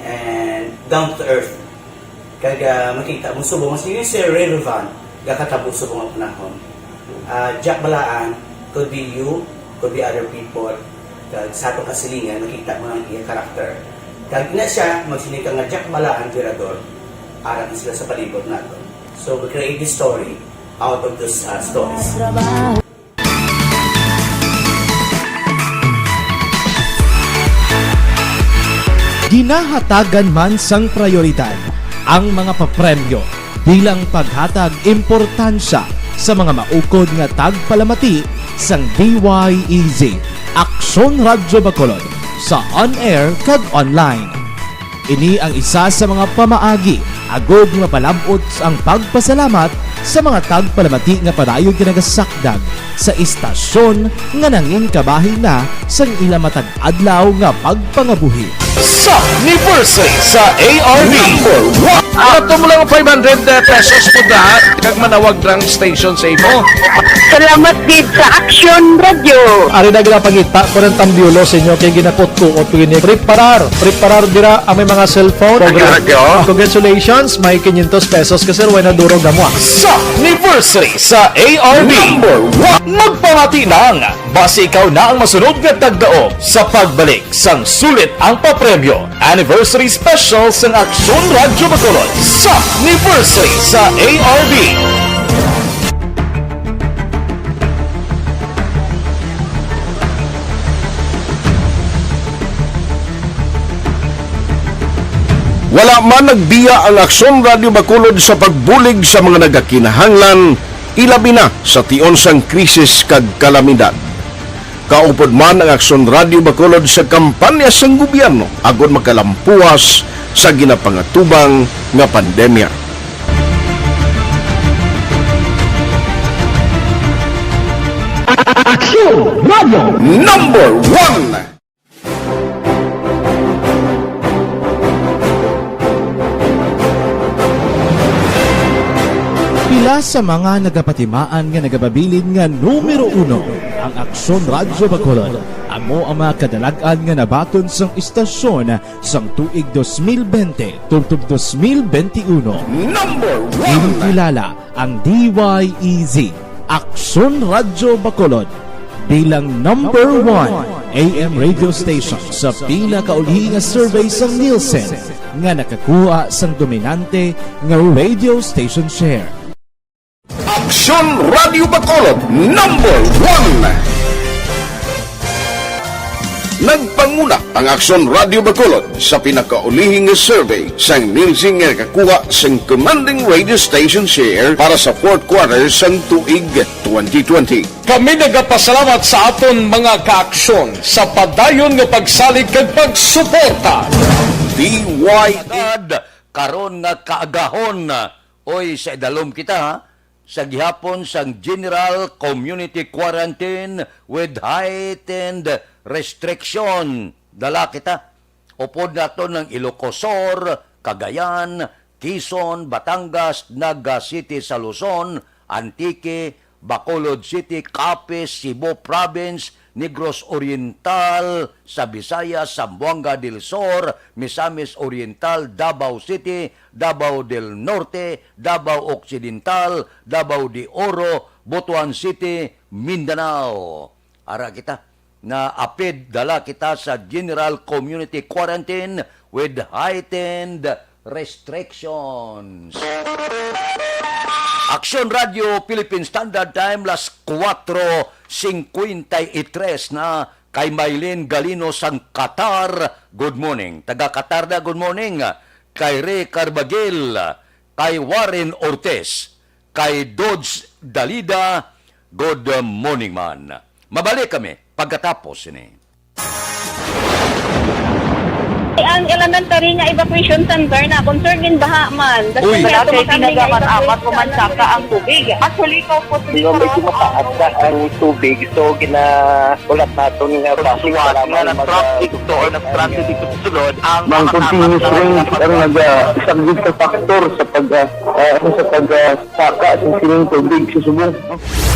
and down to earth. Kaya makita mo subong, mas yun siya relevant, kakatabo subong ang panahon. Jack Balaan, could be you, could be other people. Kag sa atong kasilingan, makita mo ang iyang karakter. Kag ina siya, magsinika nga Jack Balaan, tirador, aral sila sa palibot natin. So we create this story out of those stories. Ginahatagan man sang prioridad ang mga papremyo bilang paghatag importansya sa mga maukod nga tagpalamati sang DYEZ Aksyon Radio Bacolod sa on-air kag online. Ini ang isa sa mga pamaagi agog nga palabot ang pagpasalamat sa mga tagpalamati nga padayon kinagasakdag sa istasyon nga nangin kabahin na sang ila matag adlaw nga pagpangabuhi. Sa anniversary sa ARV Ato mo lang 500 pesos po na kag manawag lang station sa imo. Salamat din sa Action Radio. Ari na ginapangita ko ng tambiulo sa inyo kaya ginapot ko o pwede preparar dira ang may mga cellphone. Congratulations, may 500 pesos kasi wala na duro gamwa. Sa anniversary sa ARV magpamati nang base ikaw na ang masunod nga tagdaog sa pagbalik sang sulit ang papremyo anniversary special sa Aksyon Radio Bacolod sa anniversary sa ARV. Wala man nagbiya ang Aksyon Radio Bacolod sa pagbulig sa mga nagakinahanglan, ilabi na sa tion sang krisis kag kalamidad. Kaupod man ang Aksyon Radio Bacolod sa kampanya sang gobyerno agon makalampuas sa ginapangatubang nga pandemya. Aksyon Radio Number 1. Pila sa mga nagapatimaan nga nagababilin nga numero 1 ang Aksyon Radio Bacolod. Amo ang mga kadalagan nga nabaton sang istasyon sang tuig 2020 tubtob 2021. Number 1. Kinikilala ang DYEZ Aksyon Radio Bacolod bilang number 1 AM radio station sa pila kaulhi nga survey sang Nielsen nga nakakuha sang dominante nga radio station share. Aksyon Radio Bacolod number 1. Nagpanguna ang Aksyon Radio Bacolod sa pinakaulihing survey sang Nielsen nga nakakuha sang commanding radio station share para sa fourth quarter sang tuig 2020. Kami nagapasalamat sa aton mga kaaksyon sa padayon nga pagsalig kag pagsuporta. DYEZ karon nga kaagahon oy sa idalom kita ha? Sa gihapon sang General Community Quarantine with heightened restriction. Dala kita. Upod nato ng Ilocosur, Cagayan, Quezon, Batangas, Naga City sa Luzon, Antique, Bacolod City, Capiz, Cebu Province, Negros Oriental, sa Visayas, Zamboanga del Sur, Misamis Oriental, Davao City, Davao del Norte, Davao Occidental, Davao de Oro, Butuan City, Mindanao. Ara kita na apid dala kita sa General Community Quarantine with heightened restrictions. Aksyon Radio Philippine Standard Time las 4:53 na kay Maylene Galino sang Qatar. Good morning. Taga Qatar na good morning. Kay Ray Carbagil, kay Warren Ortiz, kay Dodge Dalida, good morning man. Mabalik kami pagkatapos ini. Ang elementary nga evacuation center na concern din baha man. Uy, kasi pinagamat-amat kumansaka ang tubig. Actually, ko po medyo mataas na ang tubig. So, ulat natin nga basiwat nga ng traffic to or ng-transit dito sa sulod. Ang continuous rain ang nag-isagid sa factor sa pagsaka sa sining tubig sa subong.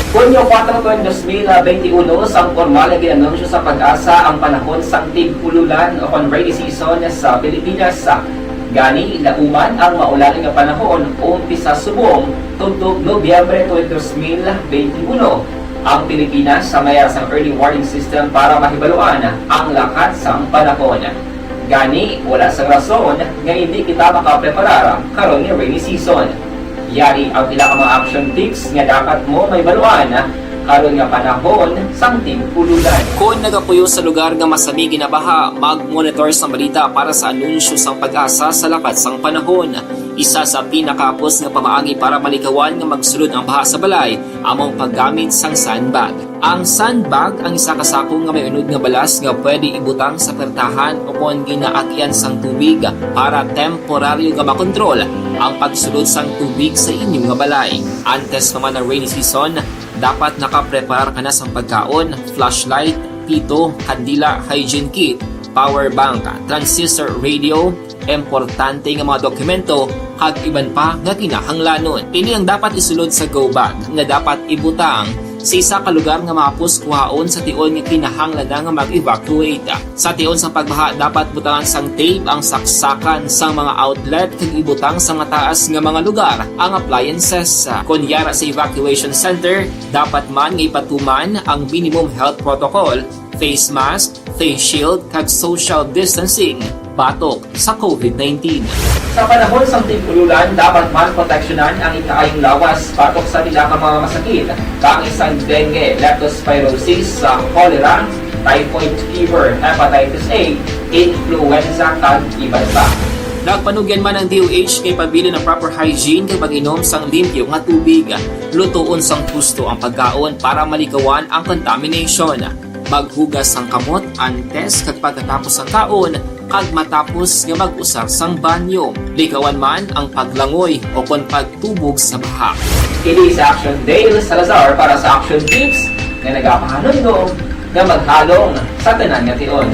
Hunyo 4, 2021, sang formal na ginanunsyo sa Pag-asa ang panahon sa tig-ululan o rainy season sa Pilipinas. Gani, nauman ang maulaling nga panahon umpisa subong tugtog Nobyembre 2021. Ang Pilipinas sa mayar sang early warning system para mahibaluan ang lakat sang panahon. Gani, wala sang rason nga hindi kita makapreparar karon nga rainy season. Yari ang ilang mga action tips nga dapat mo may baluan karon nga panahon sang tig-ululan. Kung nagapuyo sa lugar nga masami ginabaha, mag-monitor sa balita para sa anunsyo sang Pag-asa sa lakat sang panahon. Isa sa pinakapos nga pamaagi para malikawan nga magsulod ang baha sa balay, among paggamit sang sandbag. Ang sandbag ang isa ka sako nga may unod nga balas nga pwede ibutang sa pertahan upon ginaakyan sang tubig para temporaryo nga makontrol ang pagsulod sang tubig sa inyong nga balay. Antes naman ng rainy season, dapat nakaprepare ka na sa pagkaon, flashlight, pito, kandila, hygiene kit, power bank, transistor radio, importante nga mga dokumento, kag iban pa nga kinahanglanon. Ini ang dapat isulod sa go bag nga dapat ibutang sa isa ka lugar nga mapus kuhaon sa tion nga kinahanglan nga mag-evacuate. Sa tion sa pagbaha dapat butangan sang tape ang saksakan sa mga outlet kag ibutang sa mataas nga mga lugar ang appliances. Kunyara sa evacuation center, dapat man nga ipatuman ang minimum health protocol, face mask, face shield kag social distancing batok sa COVID-19. Sa panahon sa tig-ululan, dapat man proteksyonan ang ikaayong lawas batok sa nila ka mga masakit, kang isang dengue, leptospirosis, cholera, typhoid fever, hepatitis A, influenza, kag iban pa. Nagpanugyan man ang DOH kay pabili ng proper hygiene kay pag-inom sang limpyo nga tubig. Lutuon sang gusto ang pagkaon para malikawan ang contamination. Maghugas sang kamot antes kag pagkatapos ang kaon kag matapos nga mag-usar sang banyo. Likawan man ang paglangoy o kon pagtubog sa baha. Kini sa Action Dale Salazar para sa Action Tips nga nagapahanundong nga maghalong sa tanan nga tion.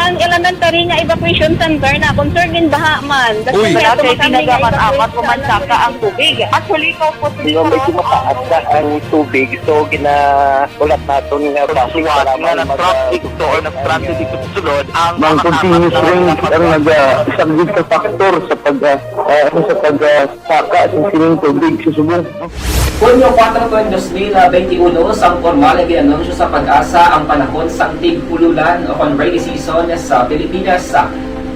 Ang elementary nga evacuation center na concern din baha man. Uy, Kasi pinagaman apat pumansaka ang tubig. Actually, ko po medyo mataas na ang tubig. So, ginaulat natin nga pasuwat nga na-traffic to or na-transit dito sa sulod. Ang continuous rain ang nag-subject sa factor sa pagsaka sa sining tubig sa subong. Hunyo 4, 2021, sang formal na ginanunsyo sa Pag-asa ang panahon sang tig-ululan o kon rainy season sa Pilipinas.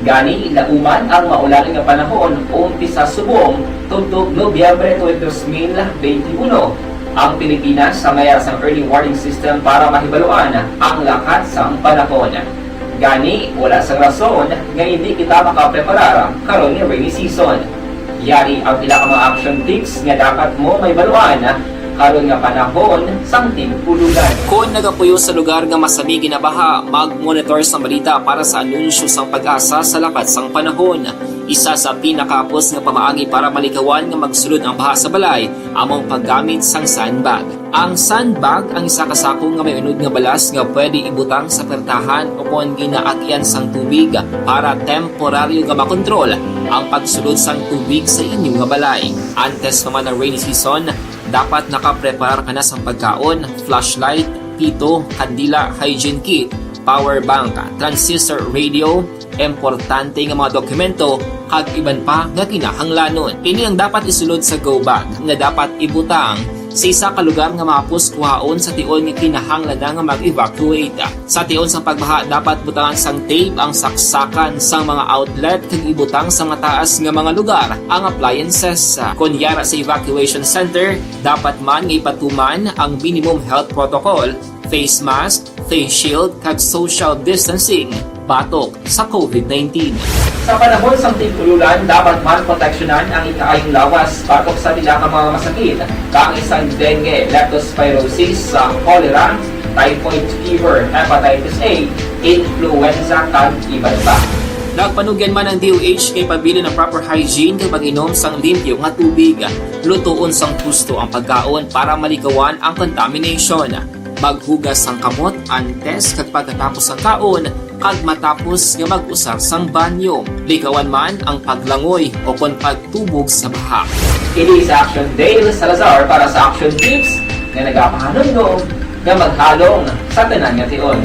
Gani, lauman ang maulan nga panahon umpisa subong tugtog Nobyembre 2021. Ang Pilipinas sa mayar sang early warning system para mahibaluan ang lakat sang panahon. Gani, wala sang rason nga hindi kita makapreparar karon nga rainy season. Yari ang pila ka mga action tips nga dapat mo may baluan karon nga panahon sang tig-ululan. Kung nagapuyo sa lugar nga masami ginabaha, mag-monitor sa balita para sa anunsyo sang Pag-asa sa lakat sang panahon. Isa sa pinakapos nga pamaagi para malikawan nga magsulod ang baha sa balay, among paggamit sang sandbag. Ang sandbag ang isa kasako nga may unod nga balas nga pwede ibutang sa pertahan o kung ginaagyan sang tubig para temporaryo nga makontrol ang pagsulod sang tubig sa inyong nga balay. Antes naman ng rainy season, dapat nakapreparar ka na sa pagkaon, flashlight, pito, kandila, hygiene kit, power bank, transistor radio, importante nga mga dokumento, kag iban pa nga kinahanglanon. Ini ang dapat isulod sa go bag nga dapat ibutang sa isa ka lugar nga mapus kuhaon sa tion nga kinahanglan nga mag-evacuate. Sa tion sa pagbaha dapat butangan sang tape ang saksakan sang mga outlet kag ibutang sa mataas nga mga lugar ang appliances. Kunyara sa evacuation center, dapat man nga ipatuman ang minimum health protocol, face mask, face shield kag social distancing batok sa COVID-19. Sa panahon sa tig-ululan, dapat man proteksyonan ang ikaayong lawas batok sa tila ka mga masakit, kang isang dengue, leptospirosis, cholera, typhoid fever, hepatitis A, influenza, kag iban pa. Nagpanugyan man ang DOH kay pabili ng proper hygiene kay pag-inom sang limpyo nga tubig. Lutuon sang gusto ang pagkaon para malikawan ang contamination. Maghugas sang kamot antes kag pagkatapos ang kaon kag matapos nga mag-usar sang banyo. Likawan man ang paglangoy o kon pagtubog sa baha. Kini sa Action Dale Salazar para sa Action Tips nga nagapahanundong nga maghalong sa tanan nga tion.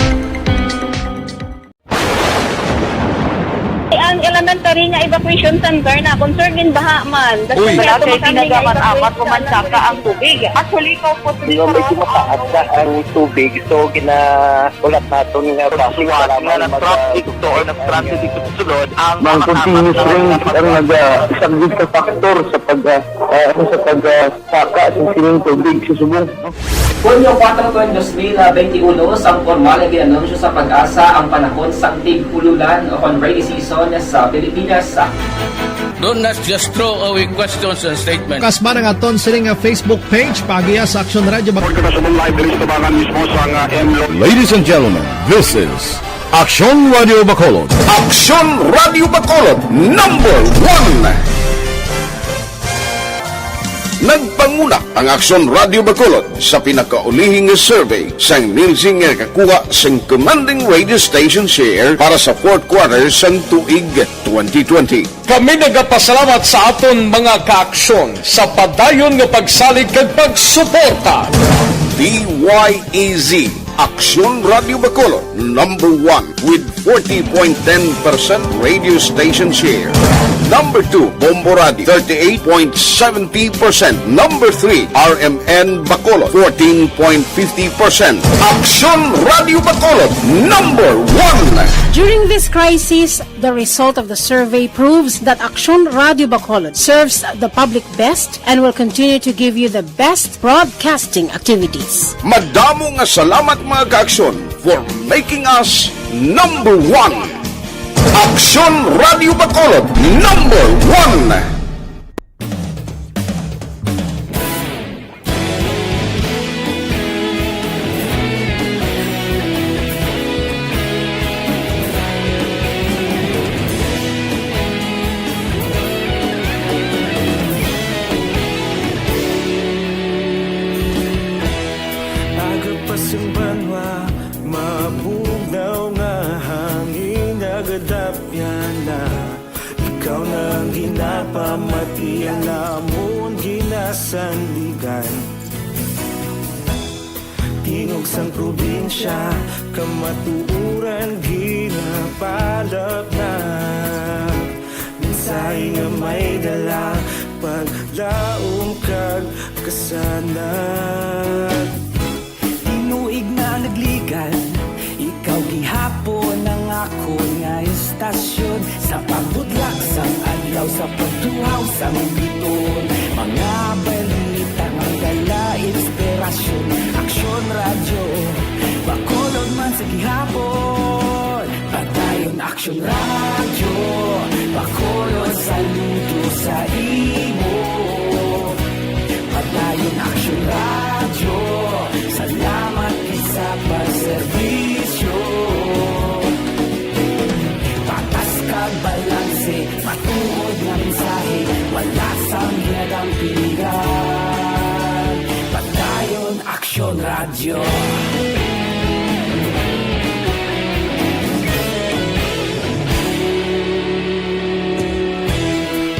Ang elementary nga evacuation center na concern din baha man. Uy, kasi pinagaman apat pumansaka ang tubig. Actually, ko po medyo mataas na ang tubig. So, ginaulat natin nga pasuwat nga na-traffic to or na-transit dito sa sulod. Ang continuous rain ang nag-subject sa factor sa pagsaka sa sining tubig sa subong. Hunyo 4, 2021, sang formal na ginanunsyo sa Pag-asa ang panahon sang tig-ululan o kon rainy season sa Pilipinas. Don't just throw away questions and statements. Kasma ng aton sining Facebook page pagiya sa Action Radio. Ladies and gentlemen, this is Action Radio Bacolod. Action Radio Bacolod, number 1! Nagpanguna ang Action Radio Bacolod sa pinakaulihing survey sa Nielsen nga kakuha sa commanding radio station share para sa fourth quarter sa tuig 2020. Kami nagapasalamat sa aton mga kaaksyon sa padayon nga pagsalig kag pagsuporta. DYEZ Action Radio Bacolod, number 1 with 40.10% radio station share. Number 2, Bombo Radio, 38.70%. Number 3, RMN Bacolod, 14.50%. Action Radio Bacolod, number 1. During this crisis, the result of the survey proves that Action Radio Bacolod serves the public best and will continue to give you the best broadcasting activities. Madamo nga salamat mga kaaksyon for making us number 1. Aksyon Radio Bacolod, number 1. Agapasumbanwa, mabugnaw nga hangin agadapyan na. Ikaw na ang ginapamatian namon ginasandigan. Tingog sang probinsya, kamatuuran ginapalap na. Minsay nga may dala, paglaom kag kasanat. Tinuig na nagligan, ikaw gihapon ang ako nga istasyon. Sa pagbudlak sang adlaw, sa pagtuhaw sang biton. Mga balita nga dala inspirasyon. Aksyon radyo, Bacolod man sa gihapon. Padayon Aksyon radyo, Bacolod saludo sa imo. Padayon Aksyon radyo, salamat isa pagserbisyo. Patas kag balanse, matuod nga mensahe, wala sang ginadang pilihan. Padayon Aksyon radyo.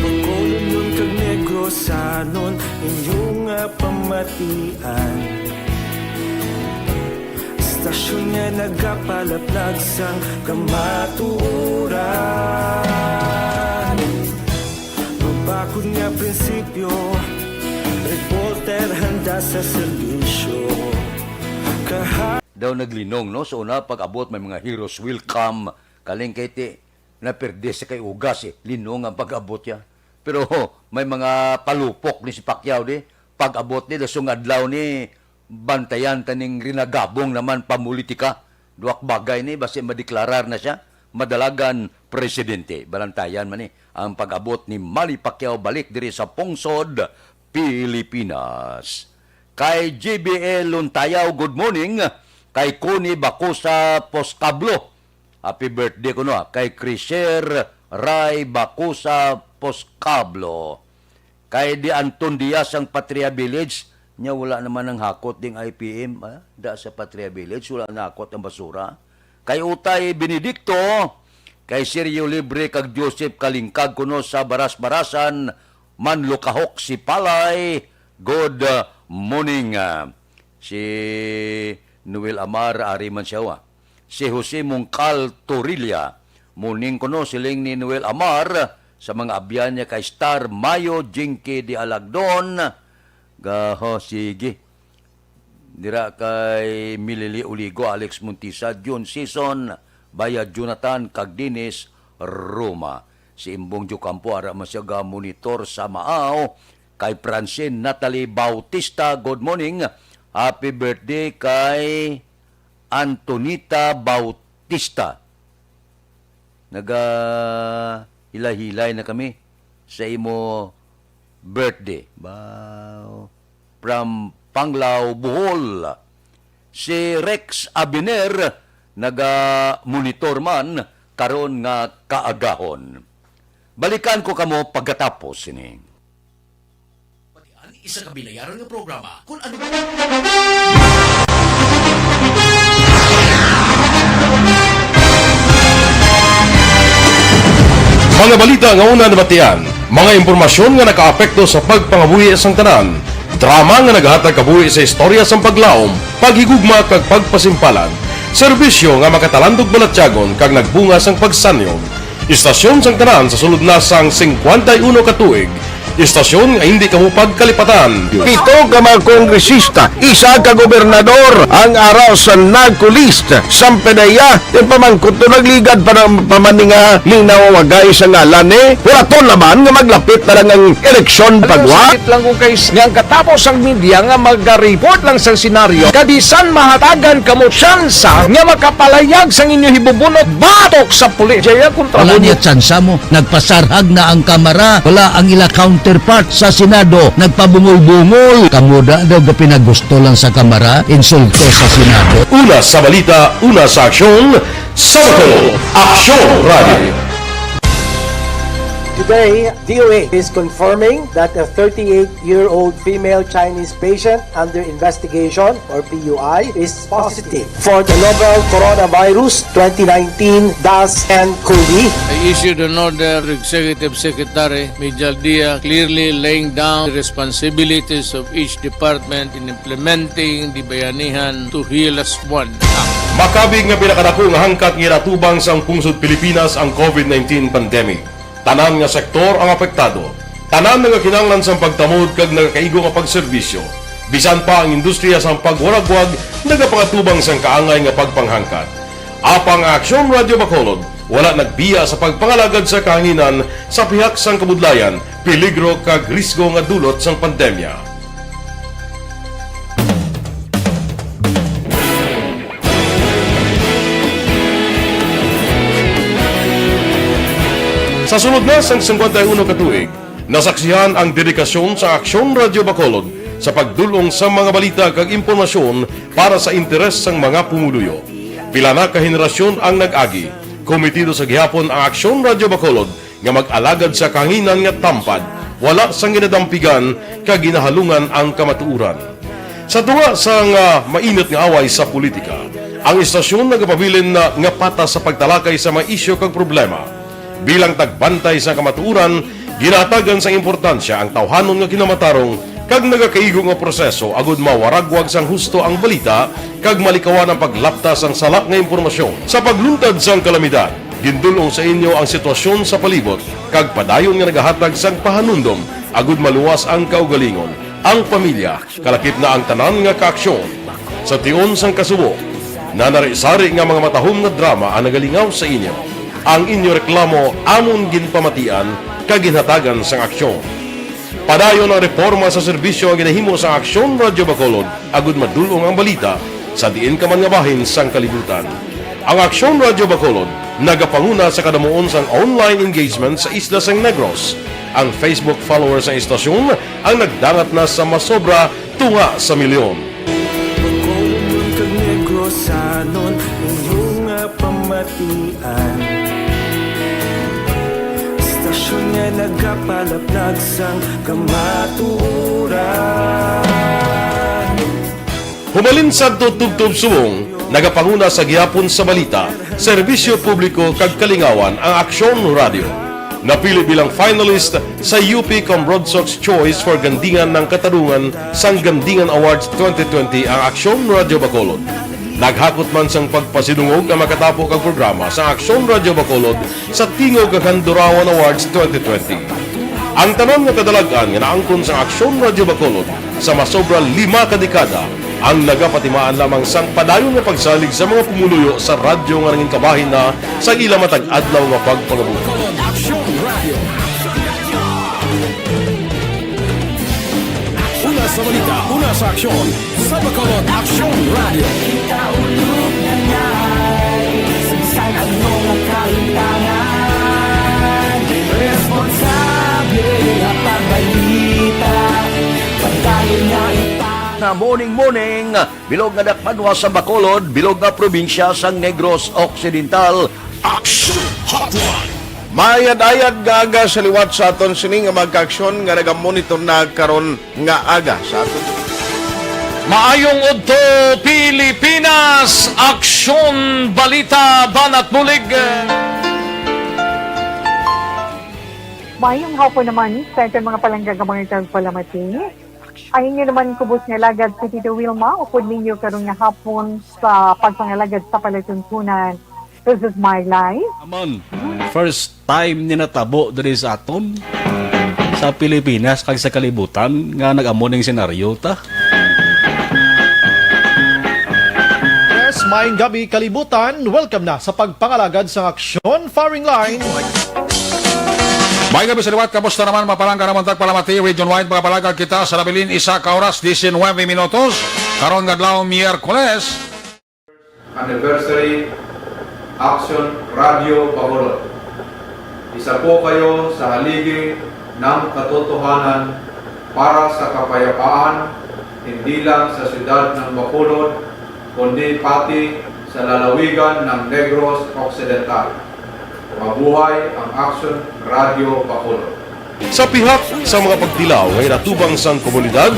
Bacolod nun kag Negrosanon, inyong nga pamatian. Stasyon nga nagapalaplag sang kamatuuran. Mabakod nga prinsipyo, reporter handa sa serbisyo. Daw naglinong no so una pag-abot may mga heroes will come kaling kay ti naperde sa kay ugas linong ang pag-abot ya. Pero may mga palupok ni si Pacquiao di pag-abot ni dasong adlaw ni bantayan taning rinagabong naman pamulitika. Duak bagay ni basi madeklarar na siya madalagan presidente. Balantayan man ni ang pag-abot ni Manny Pacquiao balik diri sa Pungsod, Pilipinas. Kay GBL Luntayaw, good morning. Kay Connie Bacusa Poscablo, happy birthday ko no. Kay Crisher Ray Bacusa Poscablo. Kay Di Anton Diaz ang Patria Village, nya wala naman ang hakot ding IPM, da sa Patria Village, wala na hakot ang basura. Kay Utay Benedicto, kay Sergio Libre kag Joseph Kalingkag kuno sa Baras-Barasan, Manlukahok si Palay, good morning. Si Noel Amar, ari man siya. Si Jose Mungcal Torilla, morning kuno siling ni Noel Amar, sa mga abyan niya kay Star Mayo Jinky di Alagdon. Gaho, sige. Dira kay Milili Uligo, Alex Montisa, June Season, Bayad Jonathan, Cagdinis, Roma. Si Imbong Jucampo, ara man siya monitor sa Maaw. Kay Francine Natalie Bautista, good morning. Happy birthday kay Antonita Bautista. Hilay-hilay na kami sa imo birthday. From Panglao, Bohol. Si Rex Abiner, naga-monitor man, karon nga kaagahon. Balikan ko kamo pagkatapos ini. Isa ka binayaran ng programa kung ano Mga balita nga una nabatian, mga impormasyon nga nakaapekto sa pagpangabuhi sang tanan, drama nga naghatag kabuhi sa istorya sang paglaom, paghigugma kag pagpasimpalan, serbisyo nga makatalandog balatyagon kag nagbunga sang pagsanyon, istasyon sang tanan sa sulod na sang 51 ka tuig, Istasyon nga hindi kamupag kalipatan. Pito ka mga kongresista, isa ka gobernador ang araw sa nagkulist sa PDEA yung pamangkot to nagligad para pamaninga linawagay sa ngalan wala to naman nga maglapit na lang ang eleksyon pagwa. Sakit lang kung kayo nga katapos ang media nga mag-report lang sa senaryo kadisan mahatagan kamo tsansa nga makapalayag sa inyo hibubunot batok sa pulis. Jaya kontra Wala mo. niya tsansa mo. Nagpasarhag na ang kamara. Wala ang ila counterpart sa Senado. Nagpabungol-bungol. Kamuda daw ga pinagusto lang sa kamara. Insulto sa Senado. Una sa balita, una sa aksyon, sa Bacolod, Aksyon Radio. Today, DOA is confirming that a 38-year-old female Chinese patient under investigation, or PUI, is positive for the novel coronavirus 2019 DAS-CoV. I issued an order to Executive Secretary Mijal Dia clearly laying down the responsibilities of each department in implementing the Bayanihan to Heal as One Act. Makabig nga pinakadako nga hangkat nga iratubang sa pungsod Pilipinas ang COVID-19 pandemic. Tanan nga sektor ang apektado. Tanan nga kinahanglan sa pagtamod kag nagakaigo nga pagserbisyo. Bisan pa ang industriya sa pagwaragwag nagapangatubang sang kaangay nga pagpanghangkat. Apang Aksyon Radio Bacolod wala nagbiya sa pagpangalagad sa kahanginan sa pihak sang kabudlayan, peligro kag risgo nga dulot sang pandemya. Sa sunod na sang 51 katuig, nasaksihan ang dedikasyon sa Aksyon Radio Bacolod sa pagdulong sa mga balita kag impormasyon para sa interes sang mga pumuluyo. Pila na ka henerasyon ang nag-agi, komitido sa gihapon ang Aksyon Radio Bacolod nga mag-alagad sa kanginan nga tampad, wala sang ginadampigan kag ginahalungan ang kamatuuran. Sa tunga sang mainit nga away sa politika, ang istasyon nagapabilin na nga patas sa pagtalakay sa mga isyu kag problema. Bilang tagbantay sa kamatuuran, ginatagan sa importansya ang tawhanon nga kinamatarong kag nagakaigo nga proseso agud mawaragwag sang husto ang balita kag malikawan ang paglaptas ang salak nga impormasyon. Sa pagluntad sang kalamidad, gindulong sa inyo ang sitwasyon sa palibot kag padayon nga nagahatag sang pahanundom agud maluwas ang kaugalingon, ang pamilya, kalakip na ang tanan nga kaaksyon. Sa tion sang kasubo, nanari-sari nga mga matahom nga drama ang nagalingaw sa inyo. Ang inyo reklamo amon ginpamatian kaginhatagan sang aksyon. Padayon ang reforma sa serbisyo ang ginahimo sa Aksyon Radio Bacolod agud madulong ang balita sa diin ka man nga bahin sang kalibutan. Ang Aksyon Radio Bacolod nagapanguna sa kadamuon sang online engagement sa isla sang Negros. Ang Facebook followers sa istasyon ang nagdangat na sa masobra tunga sa milyon. Bacolod kag Negros anon inyong pamatian. Istasyon nga nagapalaplag sang kamaturan. Humalin sa tutubtub subong, nagapanguna sa gihapon sa balita, serbisyo publiko kag kalingawan ang Aksyon Radio. Napili bilang finalist sa UP Comrodsox Choice for Gandingan ng Katarungan sang Gandingan Awards 2020 ang Aksyon Radio Bacolod. Naghakot man sang pagpasinungog na makatapo kang programa sa Aksyon Radio Bacolod sa Tingog kag Handurawan Awards 2020. Ang tanon nga kadalagan nga naangkon sa Aksyon Radio Bacolod sa masobra 5 ka dekada ang nagapatimaan lamang sang padayon nga pagsalig sa mga pumuluyo sa radyo nga nanging kabahin na sa ila matag-adlaw nga pagpangabuhi. Una sa balita, una sa aksyon, sa Bacolod Aksyon Radio. Ikaulog na ngay, sinsan ang mga kaintangan. Responsable ang pagbalita, pagdayon na Na morning, bilog nga dakpanwa sa Bacolod, bilog nga probinsya sang Negros Occidental. Aksyon Hotline! Mayad-ayad nga aga sa liwat sa aton sini nga magka-aksyon nga nagamonitor na karon nga aga sa aton. Maayong udto Pilipinas, Aksyon Balita Banat Bulig. Mayong hapon naman sa ating mga palanggagamang tagpalamati. Ay inyo naman kubos nga lagad sa Tito Wilma, upod ninyo karong nga hapon sa pagpangalagad sa palatuntunan. This is my life. Amon, first time ni natabo diri sa aton. sa Pilipinas kag sa kalibutan nga nag-amo ning senaryo ta. Yes, maayong gabi kalibutan. Welcome na sa pagpangalagad sa aksyon firing line. May gabi sa liwat, kamusta naman mapalangga naman tagpalamati, region-wide mga palagag kita sa labilin isa ka oras, 19 minutos, karon ngadlaw Miyerkules. Anniversary Action Radio Bacolod. Isa po kayo sa haligi ng katotohanan para sa kapayapaan, hindi lang sa siyudad ng Bacolod, kundi pati sa lalawigan ng Negros Occidental. Mabuhay ang Action Radio Bacolod. Sa pihak sa mga pagdilaw ngay natubang sang komunidad,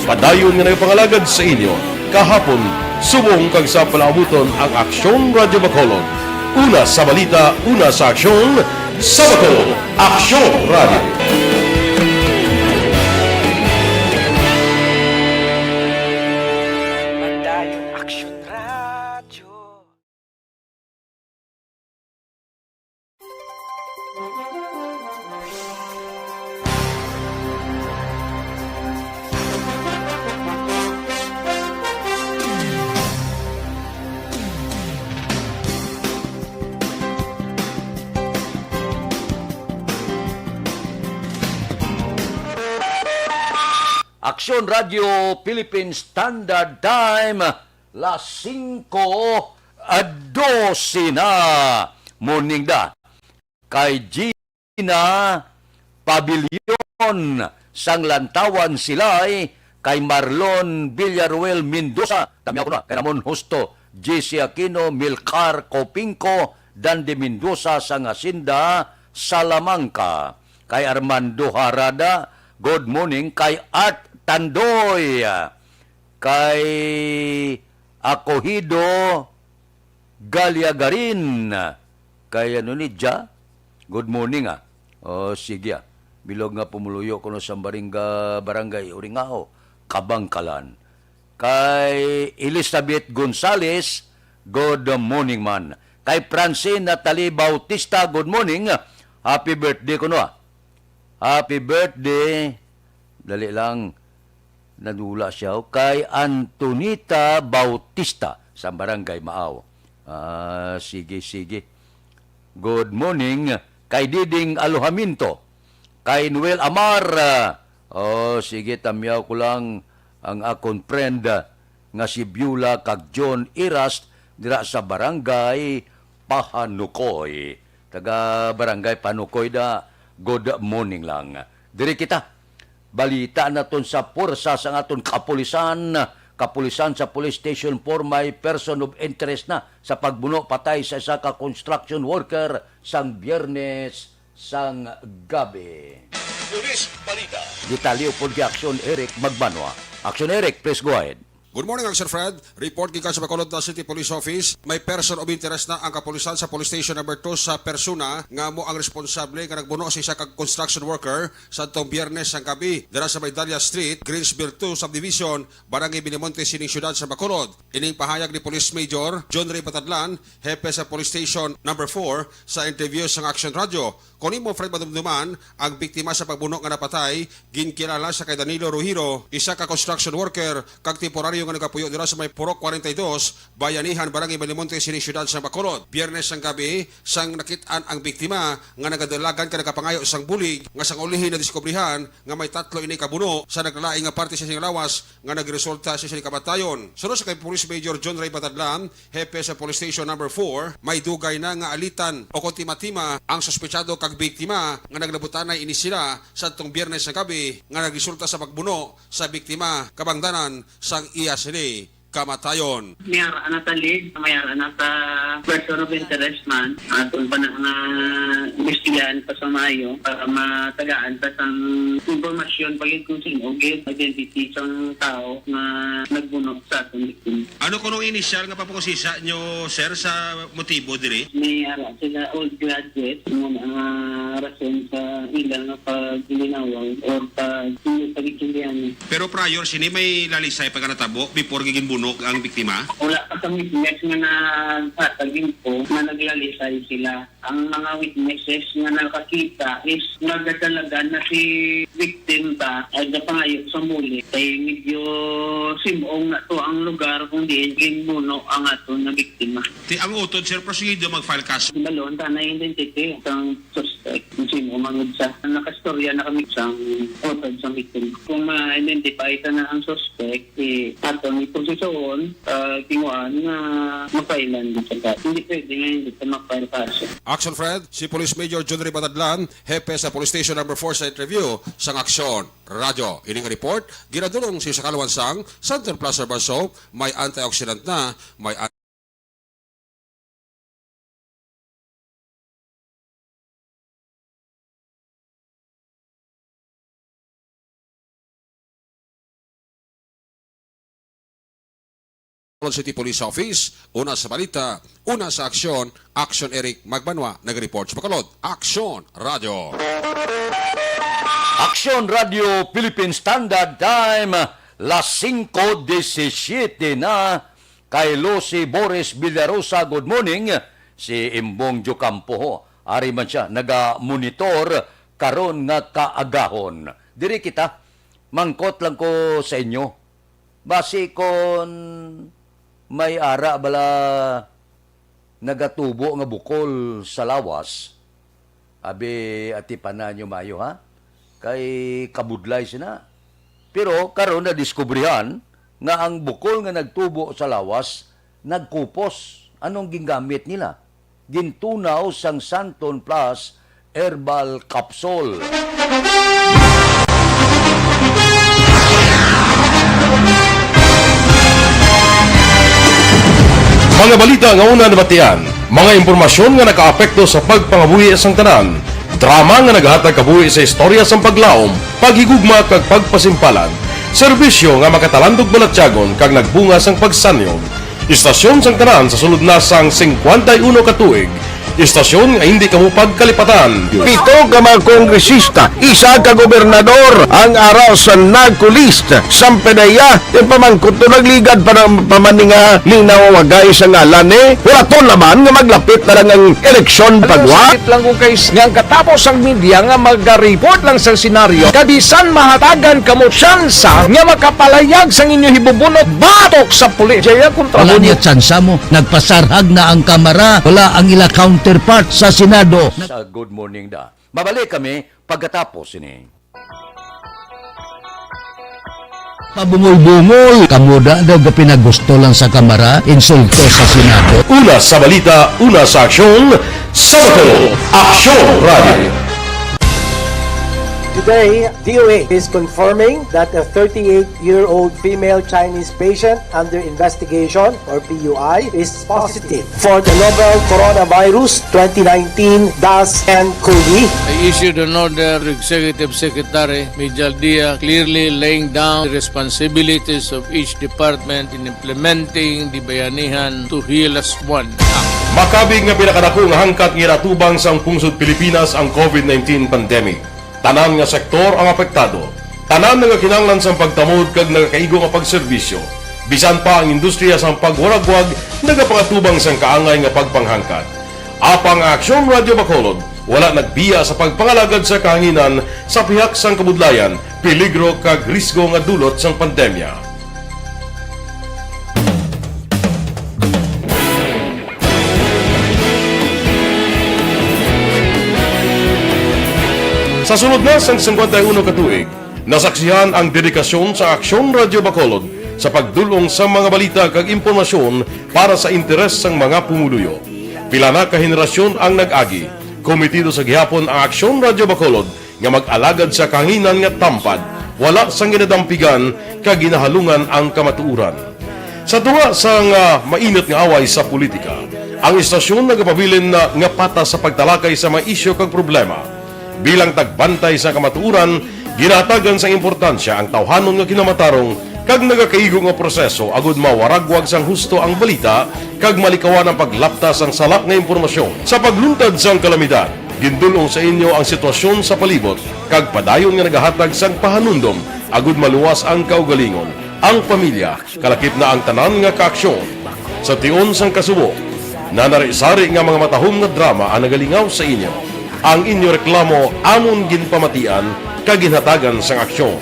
padayon nga nagpangalagad sa inyo, kahapon, subong kag sa palabuton ang Aksyon Radio Bacolod. Una sa balita, una sa aksyon, sa Bacolod, Aksyon Radio. Aksyon Radio Philippine Standard Time, las 5:12 na. Morning da. Kay Gina Pavilion, sang lantawan sila'y kay Marlon Villaruel Mendoza, tamiya ko na, kay Ramon Justo, JC Aquino, Milcar Copinco, Dande Mendoza, sang Hacienda, Salamanca. Kay Armando Harada, good morning. Kay Art Tandoy, kay Acohido Galiagarin, kay ano ni Ja, good morning O sige bilog nga pumuluyo ko no sa barangay Uringao, Kabangkalan. Kay Elizabeth Gonzales, good morning man. Kay Francine Natalie Bautista, good morning. Happy birthday ko no Happy birthday. Dali lang nadula siya kay Antonita Bautista sa barangay Maaw. Sige. Good morning kay Diding Alohaminto, kay Noel Amar. Sige, tamyaw ko lang ang akong friend nga si Biula kag John Irast dira sa barangay Pahanukoy. Taga barangay Pahanukoy da, good morning lang. Diri kita balita naton sa pursa sa aton kapulisan sa Police Station 4 may person of interest na sa pagbuno patay sa isa ka construction worker sang Biyernes sang gabi. Police Balita. Detalyo po di Aksyon Eric Magbanwa. Aksyon Eric, please go ahead. Good morning, Sir Fred. Report gikan sa Bacolod City Police Office. May person of interest na ang kapulisan sa Police Station number 2 sa persona nga mo ang responsable nga nagbuno sa isa ka construction worker sa tong Biyernes ang gabi dira sa Maydalia Street, Greensville 2 Subdivision, Barangay Binimonte, sining syudad sa Bacolod. Ining pahayag ni Police Major John Ray Patadlan, hepe sa Police Station number 4 sa interview sa Action Radio. Kung mo Fred madumduman, ang biktima sa pagbuno nga napatay ginkilala sa kay Danilo Ruhiro, isa ka construction worker kag temporaryo nga nagapuyo dira sa may Purok 42, Bayanihan, Barangay Balimonte, sining syudad sa Bacolod. Biyernes ang gabi, sang nakit-an ang biktima nga nagadalagan ka nagapangayo sang bulig nga sang ulihin na diskubrihan nga may tatlo ini kabuno sa naglalaing nga parte sa siyang lawas nga nagresulta sa siyang kamatayon. Sunod sa kay Police Major John Ray Patadlan, hepe sa Police Station number 4, may dugay na nga alitan o kontimatima ang suspetsado kag biktima nga naglabutanay ini sila sa tong Biyernes ang gabi nga nagresulta sa pagbuno sa biktima kabangdanan sang iya sini kamatayon. Mayara na ta lead, mayara na ta person of interest man, at kung pa na investigahan pa sa Mayo para matagaan pa sa informasyon pagin kung sino identity ng tao na nagbuno sa atong victim. Ano kunong initial nga papakusisa nyo, sir, sa motibo diri? May ara sila old graduate, mga rason sa ilang na paglinawaw o pag-itindihan. Pero prior, sini may lalisay pagkanatabo before giging buno? nabunog ang biktima? Wala pa sa witness nga nagtatagin po na naglalisay sila. Ang mga witnesses nga nakakita is nagdadalaga na si victim ba ay napangayo sa muli. Kaya medyo simong na to ang lugar kung di ginuno ang ato na biktima. Ang utod, sir, prosegido mag-file kaso. Balon, tanay identity ang suspect. Kung sino umangod sa nakastorya na kami sa utod sa victim. Kung ma-identify na ang suspect, atong iposisyon, tinguan na mapailan din sa dati. Hindi pwede nga hindi ito mapile kaso. Action Fred, si Police Major John Ray Batadlan, hepe sa Police Station No. 4 sa interview sang Aksyon Radyo. Ining report, ginadulong si Sakalawan Sang, Center Plaza Barso, may antioxidant na, may City Police Office, una sa balita, una sa aksyon, Action Eric Magbanwa, nag-report sa Bacolod. Aksyon Radio. Aksyon Radio Philippine Standard Time, las 5:17 na. Kay si Boris Villarosa, good morning. Si Imbong Jocampo ho, ari man siya, naga-monitor karon nga kaagahon. Diri kita, mangkot lang ko sa inyo. Basi kon may ara bala nagatubo nga bukol sa lawas. Abi ati pananyo mayo ha? Kay kabudlay sina. Pero karon na diskubrihan nga ang bukol nga nagtubo sa lawas nagkupos. Anong gingamit nila? Gintunaw sang Santon Plus Herbal Capsule. Mga balita nga una nabatian, mga impormasyon nga nakaapekto sa pagpangabuhi sang tanan, drama nga naghatag kabuhi sa istorya sang paglaom, paghigugma kag pagpasimpalan, serbisyo nga makatalandog balatyagon kag nagbunga sang pagsanyog, istasyon sang tanan sa sulod na sang 51 ka tuig, istasyon nga hindi kamo pagkalipatan. 7 ka mga kongresista, 1 ka gobernador ang araw sa nagkulist sa PDEA yung pamangkot to nagligad para pamaninga linaw wagay sa ngalan wala to naman nga maglapit na lang ang eleksyon pagwa. Lang kung kayo nga katapos ang media nga mag-report lang sa senaryo kabisan mahatagan kamo tsansa nga makapalayag sa inyo hibubunot batok sa pulis. Wala niya tsansa mo, nagpasarhag na ang kamera, wala ang ila counterpart sa Senado. Sa good morning da. Babalik kami pagkatapos ini. Pabungol-bungol, kamuda daw pinagusto lang sa kamera, insulto sa Senado. Una sa balita, una sa aksyon, sa Bacolod. Aksyon Radio. Today, DOA is confirming that a 38-year-old female Chinese patient under investigation, or PUI, is positive for the novel coronavirus 2019 DAS-CoV. I issued an order to Executive Secretary Mijal Dia clearly laying down the responsibilities of each department in implementing the Bayanihan to Heal as One Act. Makabig nga pinakadako nga hangkat nga iratubang sang pungsod Pilipinas ang COVID-19 pandemic. Tanan nga sektor ang apektado. Tanan nga kinahanglan sang pagtamod kag nagakaigo nga pagserbisyo. Bisan pa ang industriya sang pagwaragwag nagapangatubang sang kaangay nga pagpanghangkat. Apang Aksyon Radio Bacolod wala nagbiya sa pagpangalagad sa kahanginan sa pihak sang kabudlayan, peligro kag risgo nga dulot sang pandemya. Sa sunod na sang 51 katuig, nasaksihan ang dedikasyon sa Aksyon Radio Bacolod sa pagdulong sa mga balita kag impormasyon para sa interes sang mga pumuluyo. Pila na ka henerasyon ang nag-agi, komitido sa gihapon ang Aksyon Radio Bacolod nga mag-alagad sa kanginan nga tampad, wala sang ginadampigan kag ginahalungan ang kamatuuran. Sa duwa sang mainit nga away sa politika, ang istasyon nagapabilin na nga pata sa pagtalakay sa mga isyu kag problema. Bilang tagbantay sa kamatuuran, ginatagan sa importansya ang tawhanon nga kinamatarong kag nagakaigo nga proseso agud mawaragwag sang husto ang balita kag malikawan ang paglaptas ang salak nga impormasyon. Sa pagluntad sang kalamidad, gindulong sa inyo ang sitwasyon sa palibot kag padayon nga nagahatag sang pahanundom agud maluwas ang kaugalingon. ang pamilya, kalakip na ang tanan nga kaaksyon. Sa tion sang kasubo, na narisari nga mga matahom nga drama ang nagalingaw sa inyo. Ang inyo reklamo amon ginpamatian kaginhatagan sang aksyon.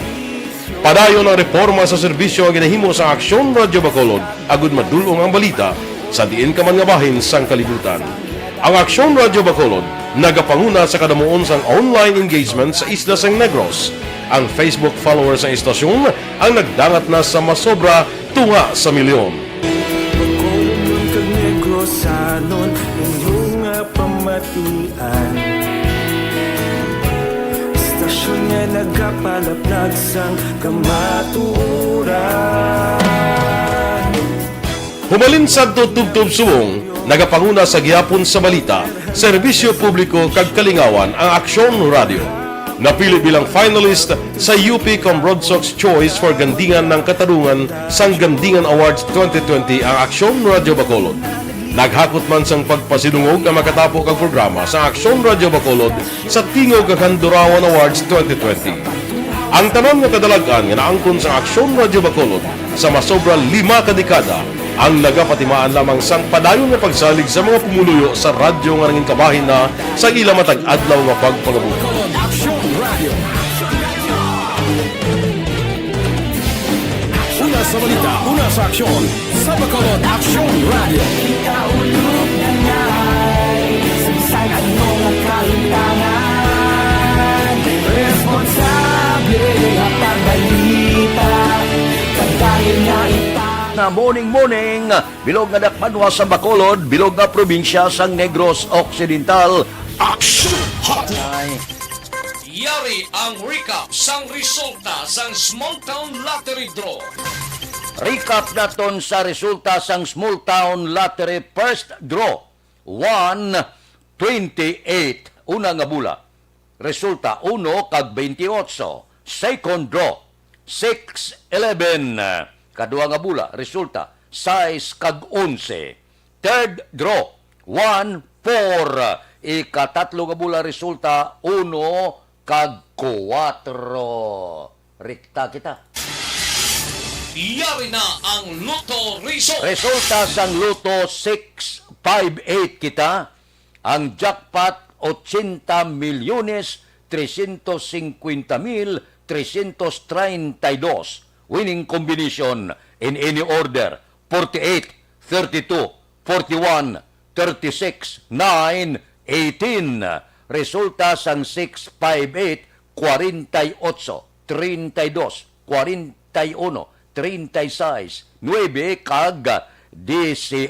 Padayon ang reforma sa serbisyo nga ginahimo sa Aksyon Radyo Bacolod agud madulong ang balita sa diin ka man nga bahin sang kalibutan. Ang Aksyon Radyo Bacolod nagapanguna sa kadamuon sang online engagement sa isla sang Negros. Ang Facebook followers sa istasyon ang nagdangat na sa masobra tunga sa milyon. Bacolod kag Negros sanon inyong pamatian. Istasyon nga nagapalaplag sang kamaturan. Humalin sa tubtub subong, nagapanguna sa gihapon sa balita, serbisyo publiko kag kalingawan ang Aksyon Radio. Napili bilang finalist sa UP Comrodsox Choice for Gandingan ng Katarungan sang Gandingan Awards 2020 ang Aksyon Radio Bacolod. Naghakot man sang pagpasinungog ang makatapo kang programa sa Aksyon Radio Bacolod sa Tingog kag Handurawan Awards 2020. Ang tanon nga kadalagan nga naangkon sa Aksyon Radio Bacolod sa masobra 5 ka dekada ang nagapatimaan lamang sang padayon nga pagsalig sa mga pumuluyo sa radyo nga nanging kabahin na sa ila matag adlaw nga pagpangabuhi. Una sa balita, una sa aksyon, sa Bacolod Aksyon Radio. Ikaulog na ngay, sa anong kalintangan. Responsable ang pagbalita, dahil nga na morning, bilog nga dakmanwa sa Bacolod, bilog nga probinsya sang Negros Occidental. Action Hotline! Yari ang recap sang resulta sang Small Town Lottery Draw. Recap naton sa resulta sang Small Town Lottery First Draw. 1-28, una nga bula. Resulta 1 kag 28. Second draw, 6-11. Kadua nga bula, resulta 6 kag 11. Third draw, 1-4. Ikatatlo nga bula, resulta 1 kag 4. Rikta kita. Yari na ang Lotto Result. Resulta sang Lotto 658 kita. Ang jackpot 80,350,332. Winning combination in any order 48, 32, 41, 36, 9, 18. Resulta sang 658, 48, 32, 41, 36, 9 kag 18.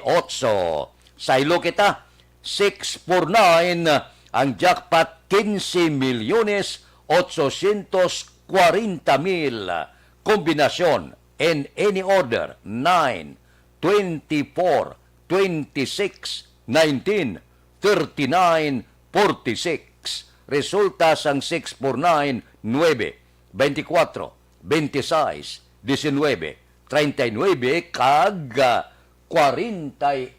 Saylo kita, 649, ang jackpot 15,840,000. Kombinasyon in any order 9, 24, 26, 19, 39, 46. Resulta sang 649, 9, 24, 26, 19, 39 kag 41.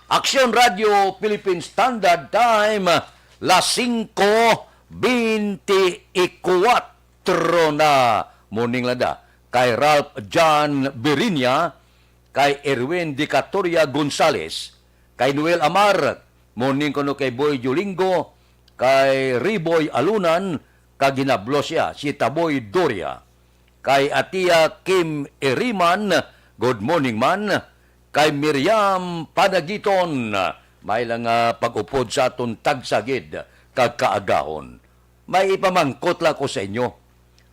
Aksyon Radio Philippine Standard Time, las 5:24 na. Morning lada. Kay Ralph John Berinya, kay Erwin Dicatoria Gonzales, kay Noel Amar, morning kono kay Boy Julingo, kay Riboy Alunan, kag ginablo siya, si Taboy Doria, kay Atia Kim Eriman, good morning man, kay Miriam Panagiton, may lang pag-upod sa atong tagsagid, kag kaagahon. May ipamangkot lang ko sa inyo,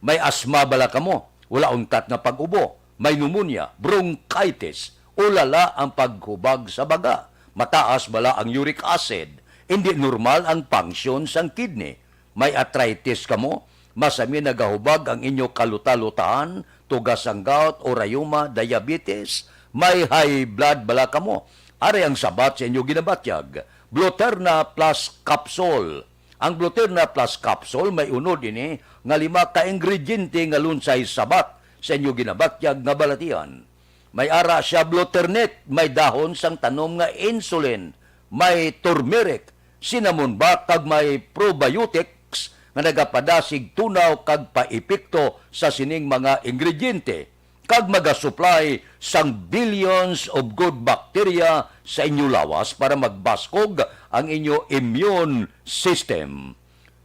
may asma bala ka mo, wala untat na pag-ubo, may pneumonia, bronchitis, ulala ang paghubag sa baga, mataas bala ang uric acid, hindi normal ang function sang kidney, may arthritis ka mo, masami nagahubag ang inyo kaluta-lutaan, tugas ang gout o rayuma, diabetes, may high blood bala ka mo, ari ang sabat sa inyo ginabatyag, Bluterna Plus Capsule. Ang Bluterna Plus Capsule may unod ini nga 5 ka ingrediente nga lunsay sabat sa inyo ginabatyag nga balatian. May ara siya Bluternet, may dahon sang tanom nga insulin, may turmeric, cinnamon bark kag may probiotics nga nagapadasig tunaw kag paepekto sa sining mga ingrediente kag magasupply sang billions of good bacteria sa inyo lawas para magbaskog ang inyo immune system.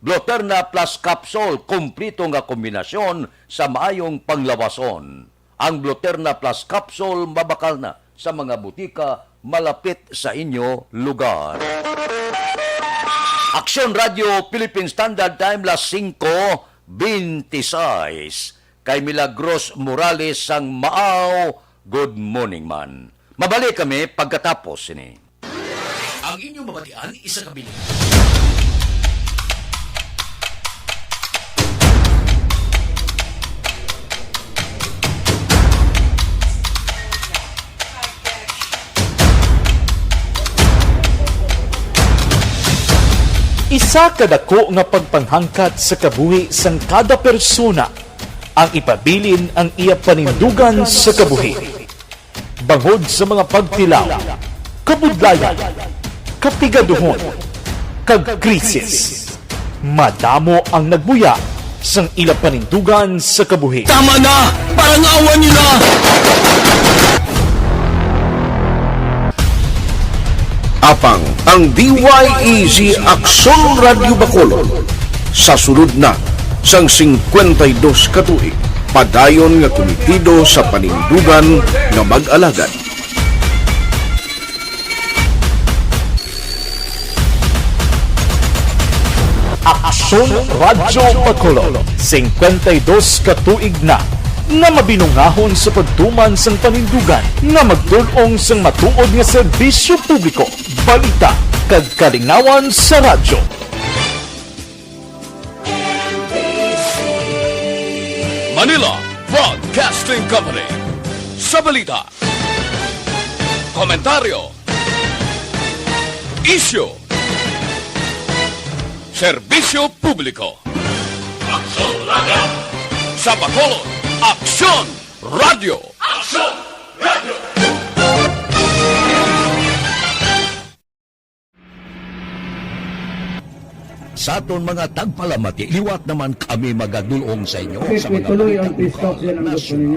Gluterna Plus Capsule, kumplito nga kombinasyon sa maayong panglawason. Ang Gluterna Plus Capsule mabakal na sa mga butika malapit sa inyo lugar. Aksyon Radio Philippine Standard Time las 5:26. Kay Milagros Morales sang Maaw, good morning man. Mabalik kami pagkatapos ini. Ang inyong mabatian, isa kabiling. Isa kadako nga pagpanghangkat sa kabuhi sang kada persona ang ipabilin ang iya panindugan sa kabuhi. Bangod sa mga pagtilaw, kabudlayan, kapigaduhon, kag krisis. Madamo ang nagbuya sang ila panindugan sa kabuhi. Tama na! Parang awan niyo na! Apang ang DYEZ Aksyon Radio Bacolod sa sulod na sang 52 katuig padayon nga komitido sa panindugan nga mag-alagad. Aksyon Radio Bacolod 52 katuig na nga mabinungahon sa pagtuman sang panindugan nga magdulong sang matuod nga serbisyo publiko, balita kag kalingawan sa radyo. Manila Broadcasting Company. Sa balita, komentaryo, isyu, serbisyo publiko. Aksyon Radio! Sa Bacolod, Aksyon Radio! Aksyon Radio! Sa aton mga tagpalamati, liwat naman kami magadulong sa inyo sa mga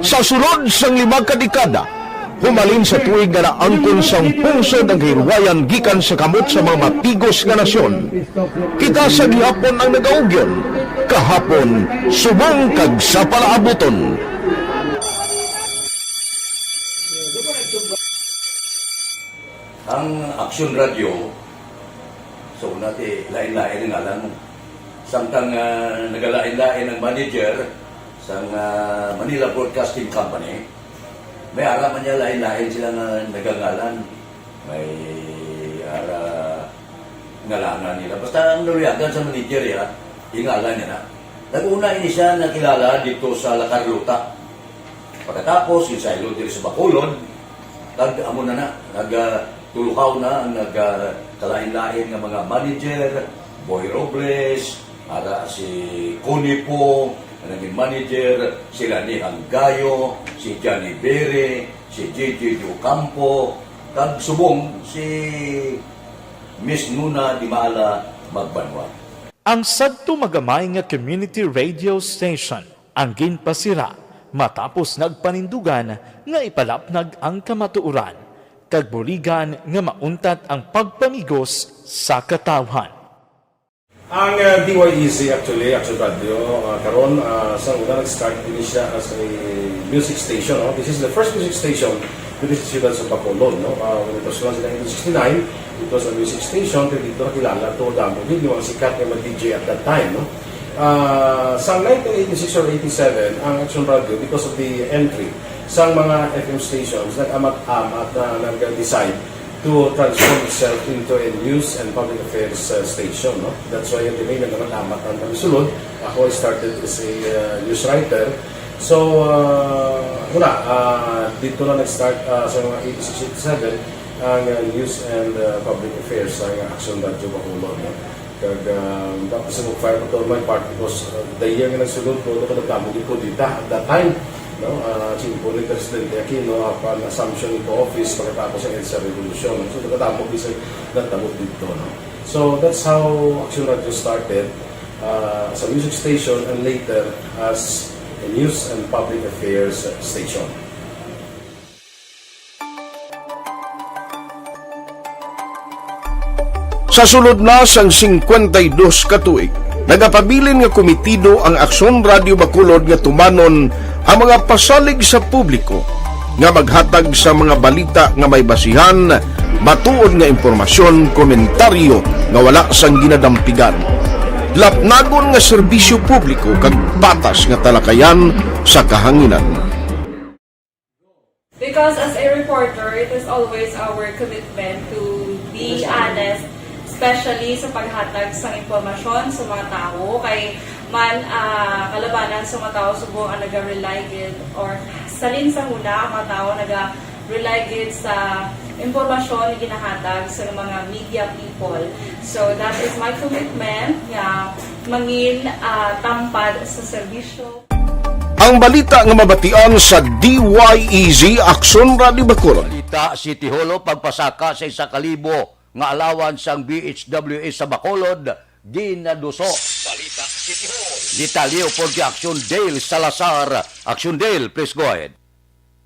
Sa sulod sang 5 kadekada, humalin sa tuig nga naangkon sang pungsod ang hirwayan gikan sa kamot sa mga matigos nga nasyon. Kita sa gihapon ang nagaugyon, kahapon subong kag sa palaabuton. Ang Aksyon Radio, so natin lain-lain ang alam. Samtang nagalain-lain ang manager sa Manila Broadcasting Company, may araman niya lain-lain sila nga nagangalan. May ngalangan nila. Basta ang naluyagan sa manager ya, ingalan niya na. Nag-una ini siya nakilala dito sa La Carlota. Pagkatapos, yung sa dito sa Bacolod, amo na nagtulukaw na ang nagkalain-lain ng mga manager, Boy Robles, si Connie po, naging manager, sila ni Hanggayo, si Johnny Bere, si JJ Ocampo, kag subong si Miss Nuna Di Maala Magbanwa. Ang sadto magamay nga community radio station ang ginpasira matapos nagpanindugan nga ipalapnag ang kamatuoran kag buligan nga mauntat ang pagpamigos sa katawhan. Ang DYEZ actually, Aksyon Radio, karon sa una nag-start din siya as a music station. No? This is the first music station with the students of Bacolod. No? When it was launched in 1969, it was a music station. Pero dito nakilala to damo din yung mga sikat na mag-DJ at that time. No? Sa 1986 or 87, ang Aksyon Radio, because of the entry sa mga FM stations, nag-amat-amat na nag-decide to transform itself into a news and public affairs station. No? That's why yung dinay na naman amat ang pagsulod. Ako started as a news writer. So, dito na nag-start sa mga 86-87 ang news and public affairs sa Aksyon Radio Bacolod. No? Tapos sa mag-fire ko to my part because the year nga nagsulod ko, ito ka nagkamugin ko dito at that time. No, Chimpo ni Presidente Aquino upon assumption into office pagkatapos ng EDSA Revolution. So, nagkatapos isa nagtamot dito. No? So, that's how Aksyon Radio started. as a music station and later as a news and public affairs station. Sa sulod na sang 52 ka tuig, nagapabilin nga komitido ang Aksyon Radio Bacolod nga tumanon ang mga pasalig sa publiko nga maghatag sa mga balita nga may basihan, matuod nga impormasyon, komentaryo nga wala sang ginadampigan. Lapnagon nga serbisyo publiko kag batas nga talakayan sa kahanginan. Because as a reporter, it is always our commitment to be honest, especially sa paghatag sa impormasyon sa mga tao, kay man kalabanan sa mga tao subong ang naga-rely gid or salin sa huna ang mga tao naga-rely gid sa impormasyon na ginahatag sa mga media people. So that is my commitment nga mangin tampad sa serbisyo. Ang balita nga mabatian sa DYEZ Aksyon Radio Bacolod. Balita City Hall pagpasaka sa 1,000 nga alawan sang BHWA sa Bacolod ginaduso. Balita City Hall. Detalyo po di Aksyon Dale Salazar. Aksyon Dale, please go ahead.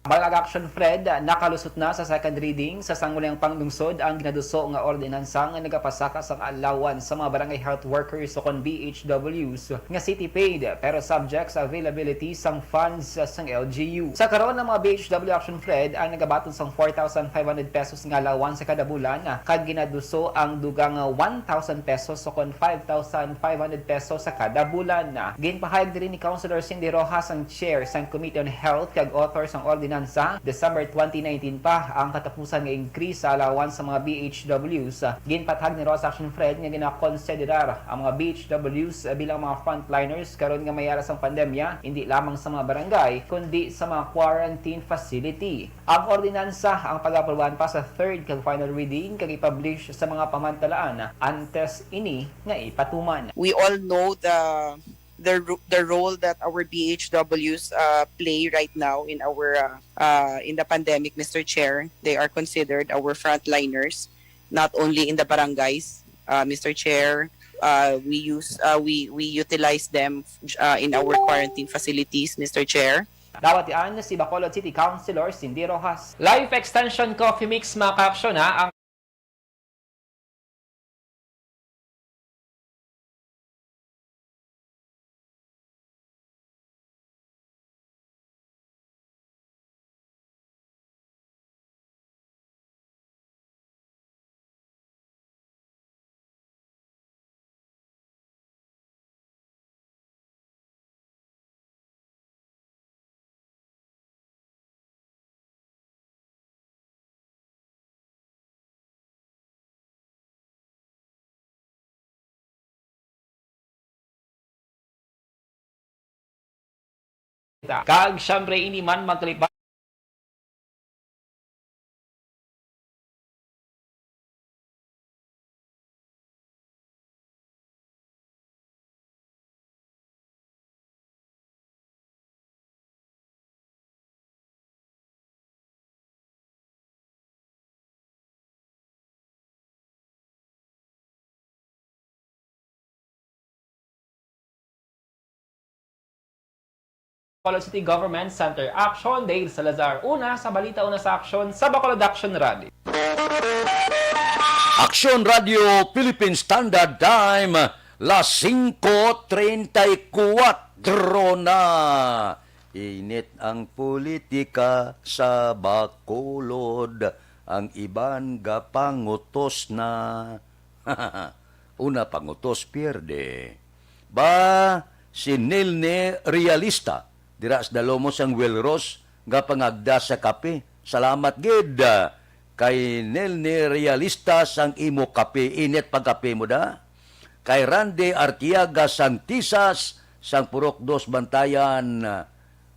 Mga Action Fred, nakalusot na sa second reading sa sangulang panglungsod ang ginaduso nga ordinansang nga nagapasaka sa alawan sa mga barangay health workers o kon BHWs nga city paid pero subject sa availability sang funds sang LGU. Sa karon ng mga BHW Action Fred ang nagabaton sang 4,500 pesos nga alawan sa kada bulan kag ginaduso ang dugang 1,000 pesos o kon 5,500 pesos sa kada bulan. Ginpahayag din ni Councilor Cindy Rojas ang chair sang Committee on Health kag author sang ordinansa December 2019 pa ang katapusan nga increase sa alawan sa mga BHWs. Ginpatag ni Ross Action Fred nga ginakonsiderar ang mga BHWs bilang mga frontliners karon nga mayara sang pandemya, hindi lamang sa mga barangay kundi sa mga quarantine facility. Ang ordinansa ang pag-aprobahan pa sa third kag final reading kag i-publish sa mga pamantalaan antes ini nga ipatuman. We all know the role that our BHWs play right now in our in the pandemic, Mr. Chair. They are considered our frontliners, not only in the barangays, Mr. Chair. We utilize them in our quarantine facilities, Mr. Chair. Dawatian si Bacolod City Councilor Cindy Rojas. Life Extension Coffee Mix mga ka-aksyon ang kag syempre ini man magkalipa Bacolod City Government Center Action Dale Salazar. Una sa balita, una sa aksyon sa Bacolod Action Radio. Aksyon Radio Philippine Standard Time, las 5:34 na. Init ang politika sa Bacolod, ang iban gapangutos na. Una pangutos pierde. Ba, si Nilne Realista, diras dalomos ang Wilros, nga pangagda sa kape. Salamat gid kay Nilne Realista sang imo kape, init pagkape mo da. Kay Randy Artiaga sang Tisas, sang Purok 2 Bantayan,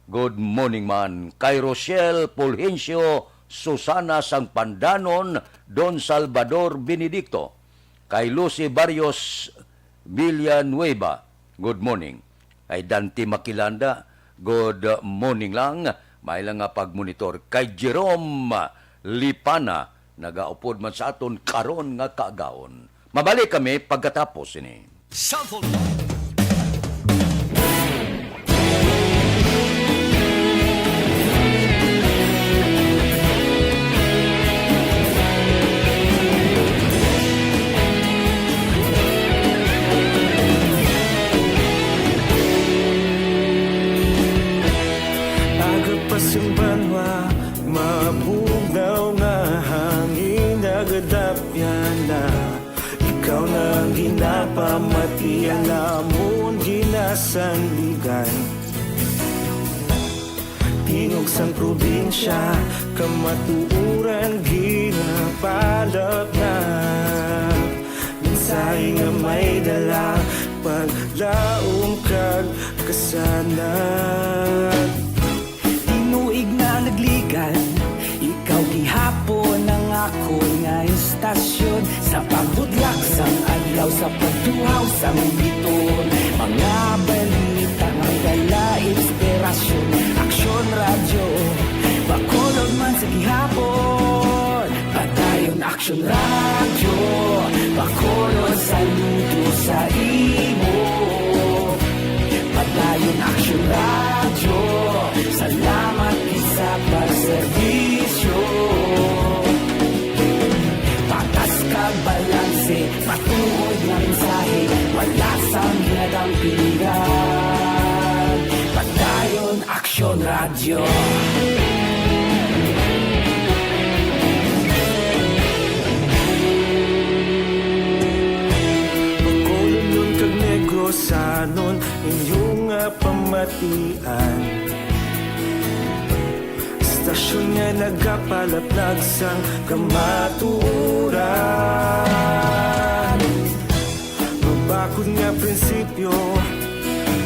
good morning man. Kay Rochelle Fulgencio Susana sang Pandanon, Don Salvador Benedicto. Kay Lucy Barrios Villanueva, good morning. Kay Dante Makilanda, good morning lang. May lang nga pagmonitor. Kay Jerome Lipana, nagaupod man sa aton karon nga kaagaon. Mabalik kami pagkatapos ini. pasimbanwa mabugaw nga hangin nagadapyan na ikaw na ang ginapamatian namon ginasanligan tingog sang probinsya kamatuuran ginapalap na minsay nga may dala paglaom kag kasanan Tinuig na nagligan Ikaw gihapon ang ako nga istasyon Sa pagbutlak sang adlaw Sa pagtuhaw sang biton Mga balita Ang dala inspirasyon Aksyon radyo Bacolod man sa gihapon Padayon aksyon radyo Bacolod saludo sa imo Padayon aksyon radyo Salamat sa pagserbisyo Patas kag balanse Patuod na mensahe Wala sang ginagampiligan Padayon aksyon radyo Bacolod nun kag Negrosanon inyong pamatian Stasyon nga nagkapalaplag sang kamaturan Mabakod nga prinsipyo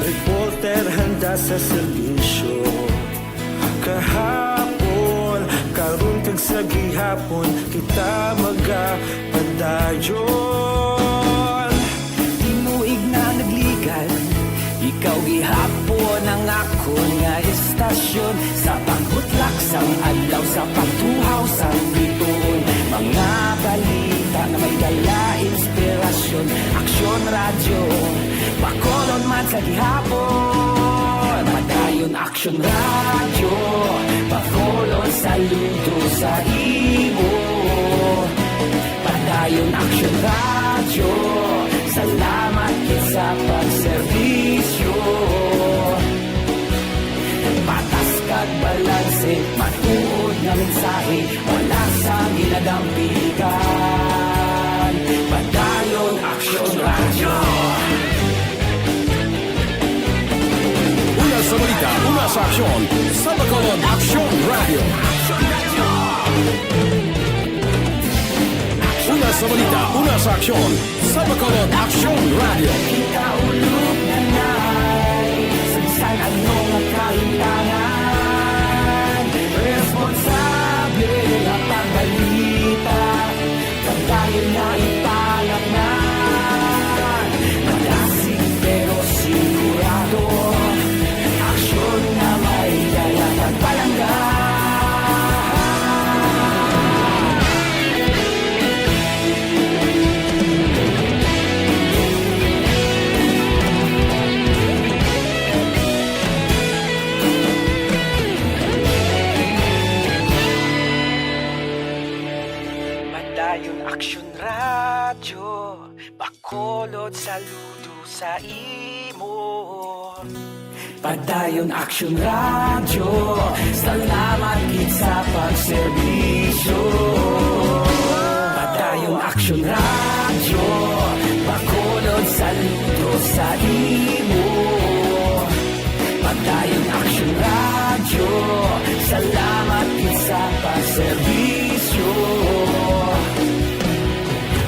Reporter handa sa serbisyo Kahapon, karon kag sa gihapon Kita magapadayon Tinuig na nagligan Ikaw gihapon ang ako nga istasyon Sa pagbutlak sang adlaw Sa pagtuhaw sang biton Mga balita na may dala inspirasyon Aksyon radyo Bacolod man sa gihapon Padayon aksyon radyo Bacolod saludo sa imo Padayon aksyon radyo Salamat sa pagserbisyo Patas kag balanse Matuod na mensahe Wala sa ginagampiligan Padayon aksyon radyo Una sa balita, una sa aksyon, sa Bacolod Aksyon Radio. Una sa balita, una sa aksyon, sa Bacolod Aksyon Radio. Kaulog na na'y Sansan anong kahintangan Responsable na pagbalita Pagdayon na ipalat na Malasig pero sigurado Aksyon na may dala pagpalangga Padayon aksyon radyo Bacolod saludo sa imo Padayon aksyon radyo Salamat gid sa pagserbisyo Padayon aksyon radyo Bacolod saludo sa imo Padayon aksyon radyo Salamat gid sa pagserbisyo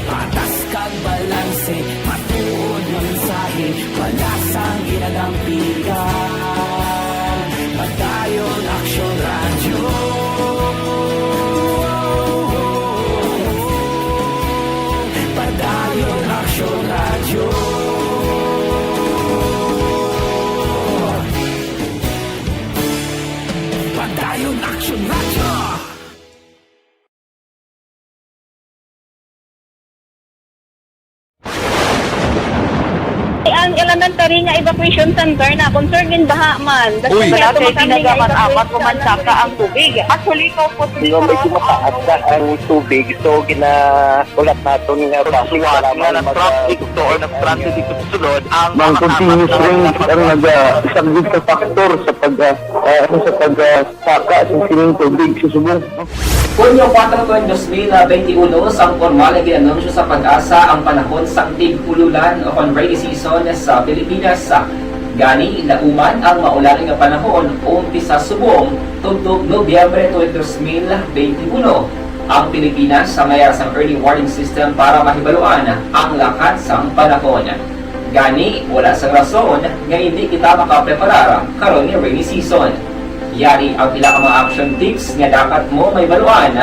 Patas kag balanse Matuod na mensahe Wala sang ginagampiligan Padayon aksyon radyo Padayon aksyon radyo Padayon aksyon radyo Ang elementary nga evacuation center na concern din baha man. Uy. Kaya Pinagaman apat kumansaka ang tubig. Actually, ko po Medyo mataas na ang tubig. So, ginaulat natin nga para traffic to or nag-transit dito sa sulod ang mga continuous rain ang isang good factor sa pagsaka sa sining tubig sa subong. Hunyo 4, 2021, sang formal ay ginanunsyo sa Pag-asa ang panahon sang tig-ululan o rainy season sa Pilipinas. Gani, lauman ang maulaling nga panahon umpisa subong tugtog Nobyembre 2021. Ang Pilipinas sa mayroon sang early warning system para mahibaluan ang lakat sang panahon. Gani, wala sang rason nga hindi kita makapreparar karon ni rainy season. Yari ang pila ka mga action tips nga dapat mo may baluan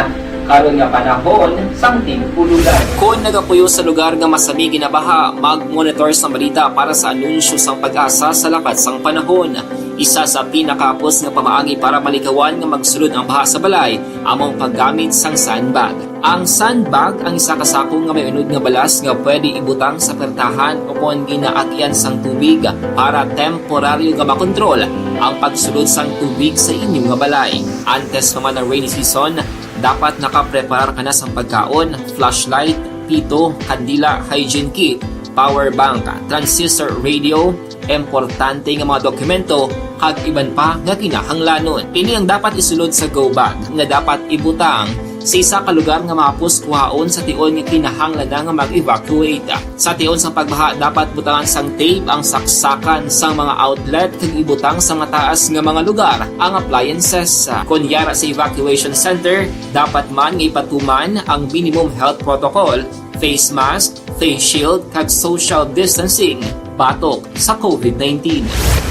karon nga panahon sang tig-ululan. Kung nagapuyo sa lugar nga masami ginabaha, mag-monitor sa balita para sa anunsyo sang Pag-asa sa lakat sang panahon. Isa sa pinakapos nga pamaagi para malikawan nga magsulod ang baha sa balay, among paggamit sang sandbag. Ang sandbag ang isa kasako nga may unod nga balas nga pwede ibutang sa pertahan upon ginaagyan sang tubig para temporaryo nga makontrol ang pagsulod sang tubig sa inyong nga balay. Antes naman ng rainy season, dapat nakapreparar ka na sa pagkaon, flashlight, pito, kandila, hygiene kit, power bank, transistor radio, importante nga mga dokumento, kag iban pa nga kinahanglanon. Ini ang dapat isulod sa go bag nga dapat ibutang sa isa ka lugar nga mapus kuhaon sa tion nga kinahanglan nga mag-evacuate. Sa tion sa pagbaha dapat butangan sang tape ang saksakan sang mga outlet kag ibutang sa mataas nga mga lugar ang appliances. Kunyara sa evacuation center, dapat man nga ipatuman ang minimum health protocol, face mask, face shield kag social distancing batok sa COVID-19.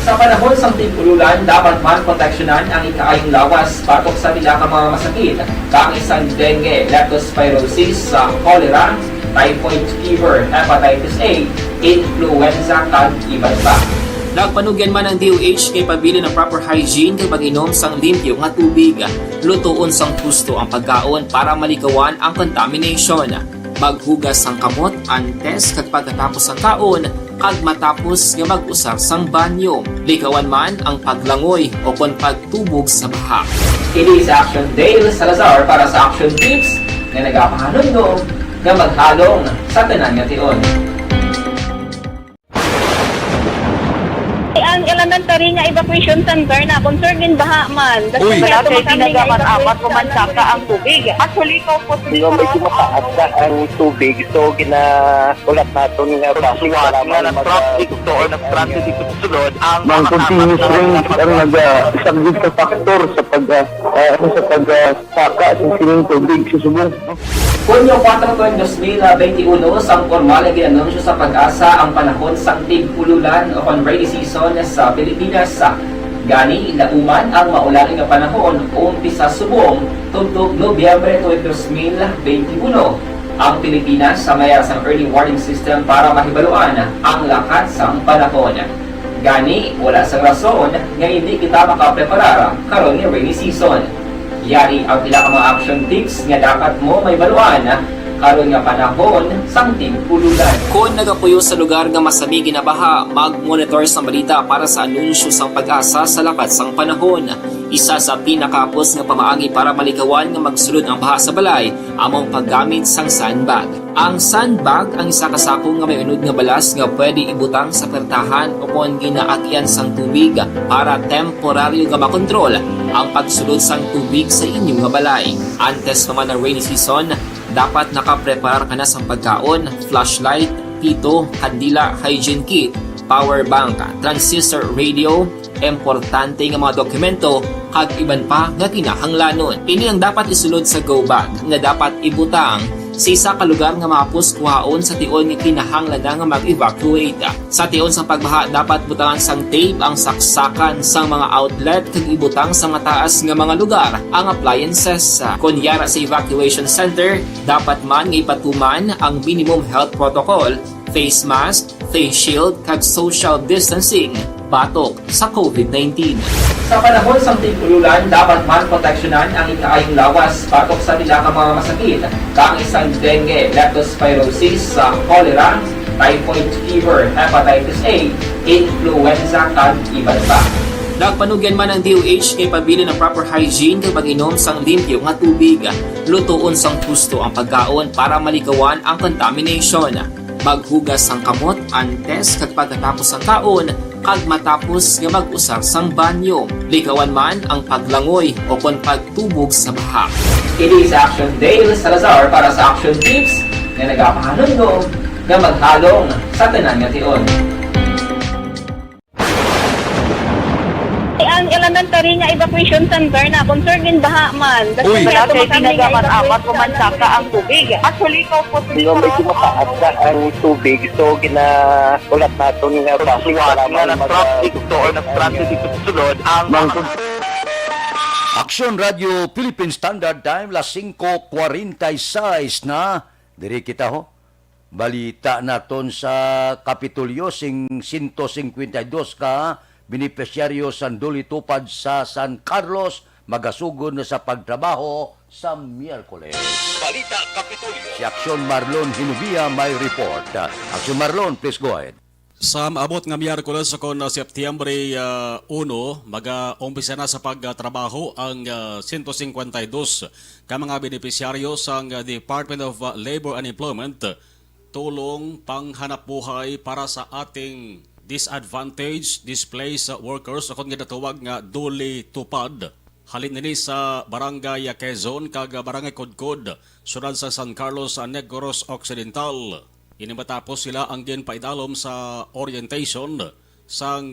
Sa panahon sang tig-ululan, dapat man proteksyonan ang ikaayong lawas batok sa pila ka mga masakit, kang isang dengue, leptospirosis, cholera, typhoid fever, hepatitis A, influenza kag iban pa. Nagpanugyan man ang DOH kay pabili ng proper hygiene kay pag-inom sang limpyo nga tubig. Lutuon sang husto ang pagkaon para malikawan ang contamination. Maghugas sang kamot antes kag pagkatapos sang kaon kag matapos nga mag-usar sang banyo. Likawan man ang paglangoy o kon pagtubog sa baha. Kini sa Action Dale Salazar para sa Action Tips nga nagapahanundong nga maghalong sa tanan nga tion. Ang elementary nga evacuation center na concern din baha man. Uy. Pinagaman apat kumansaka ang tubig. Actually, ko po Medyo mataas na ang tubig. So, ginaulat natin nga para traffic to or nag-transit dito sa sulod ang mga continuous rain ang isang good factor sa pagsaka sa sining tubig sa subong. Hunyo 4, 2021, sang formal ay ginanunsyo sa Pag-asa ang panahon sang tig-ululan o rainy season sa Pilipinas. Gani, lauman ang maulaling nga panahon umpisa subong tugtog Nobyembre 2021. Ang Pilipinas sa mayroon sang early warning system para mahibaluan ang lakat sang panahon. Gani, wala sang rason nga hindi kita makapreparar karon ni rainy season. Yari ang pila ka mga action tips nga dapat mo may baluan karon nga panahon sang tig-ululan. Kung nagapuyo sa lugar nga masami ginabaha, mag-monitor sa balita para sa anunsyo sang Pag-asa sa lakat sang panahon. Isa sa pinakapos nga pamaagi para malikawan nga magsulod ang baha sa balay, among paggamit sang sandbag. Ang sandbag ang isa kasako nga may unod nga balas nga pwede ibutang sa pertahan upon ginaagyan sang tubig para temporaryo nga makontrol ang pagsulod sang tubig sa inyong nga balay. Antes naman ng rainy season, dapat nakapreparar ka na sa pagkaon, flashlight, pito, kandila, hygiene kit, power bank, transistor radio, importante nga mga dokumento, kag iban pa nga kinahanglanon. Ini ang dapat isulod sa go bag nga dapat ibutang sa isa ka lugar nga mapus kuhaon sa tion nga kinahanglan nga mag-evacuate. Sa tion sa pagbaha dapat butangan sang tape ang saksakan sang mga outlet kag ibutang sa mataas nga mga lugar ang appliances. Kunyara sa evacuation center, dapat man nga ipatuman ang minimum health protocol, face mask, face shield kag social distancing batok sa COVID-19. Sa panahon sang tig-ululan, dapat man proteksyonan ang ikaayong lawas batok sa pila ka mga masakit, kang isang dengue, leptospirosis, cholera, typhoid fever, hepatitis A, influenza, kag iban pa. Nagpanugyan man ang DOH kay pabili ng proper hygiene kay pag-inom sang limpyo nga tubig. Lutuon sang husto ang pagkaon para malikawan ang contamination. Maghugas sang kamot antes kag pagkatapos ang kaon kag matapos nga mag-usar sang banyo. Likawan man ang paglangoy o kon pagtubog sa baha. Kini sa Action Dale Salazar para sa Action Tips na nagapahanundong nga maghalong sa tanan nga tion. Ang elementary nga evacuation center na concern din baha man. Uy, kasi pinagaman-amat kumansaka ang tubig. Actually, ikaw po Di ba medyo mataas na ang tubig, so ginaulat natin nga para traffic to or na-traffic dito sa sulod ang Aksyon Radio Philippine Standard Time, las 5:46 na. Diri kita ho. Balita naton sa Kapitolyo sing 152 ka benepisyaryo sanduli tupad sa San Carlos magasugod na sa pagtrabaho sa Miyerkules. Balita Kapitolyo. Si Aksyon Marlon Hinubia may report. Aksyon Marlon, please go ahead. Sa maabot nga Miyerkules kon Setyembre 1, mag-umpisa na sa pagtrabaho ang 152 ka mga benepisyaryo sa Department of Labor and Employment, tulong panghanap buhay para sa ating disadvantaged displaced workers o kung ginatawag nga duli tupad. Halin nini sa Barangay Quezon kag Barangay Kudkod, sunod sa San Carlos, Negros Occidental. Inimatapos sila ang ginpaidalom sa orientation sang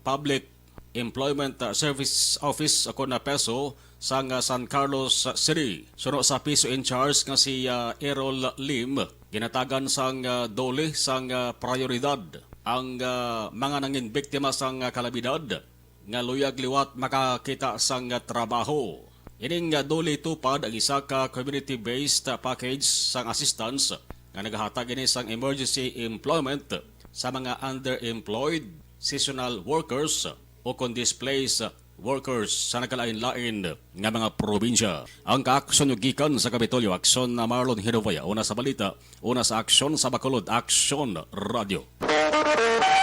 Public Employment Service Office ako na PESO sang San Carlos City. Sunod sa piso in charge nga si Errol Lim, ginatagan sang dole sang prioridad ang mga nangin biktima sang kalabidad nga luyag liwat makakita sang trabaho. Ining dole tupad ang isa ka community-based package sang assistance nga naghatag ini sang emergency employment sa mga underemployed, seasonal workers o kon displaced workers sa nagkalain-lain nga mga probinsya. Ang kaaksyon yung gikan sa Kapitolyo, Aksyon na Marlon Hinovaya. Una sa balita, una sa aksyon sa Bacolod, Aksyon Radio.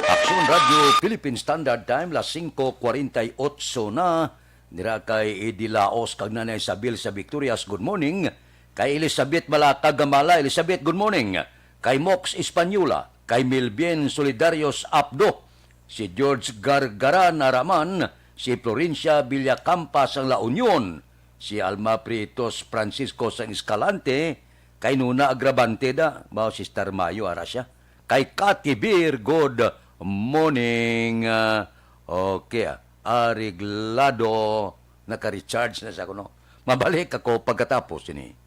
Aksyon Radio Philippine Standard Time, las 5:48 na. Dira kay Eddie Laos kag Nanay Sabil sa Victorias, good morning. Kay Elizabeth Malata Gamala, Elizabeth, good morning. Kay Mox Espanyula, kay Milbien Solidarios Abdo, si George Gargaran Araman, si Florencia Villacampa sang La Union, si Alma Pritos Francisco sang Escalante, kay Nuna Agrabante da, bao si Star Mayo Arasya, kay Cathy Beer, good morning. Okay, Ariglado, naka-recharge na sa kuno. Mabalik ako pagkatapos ini.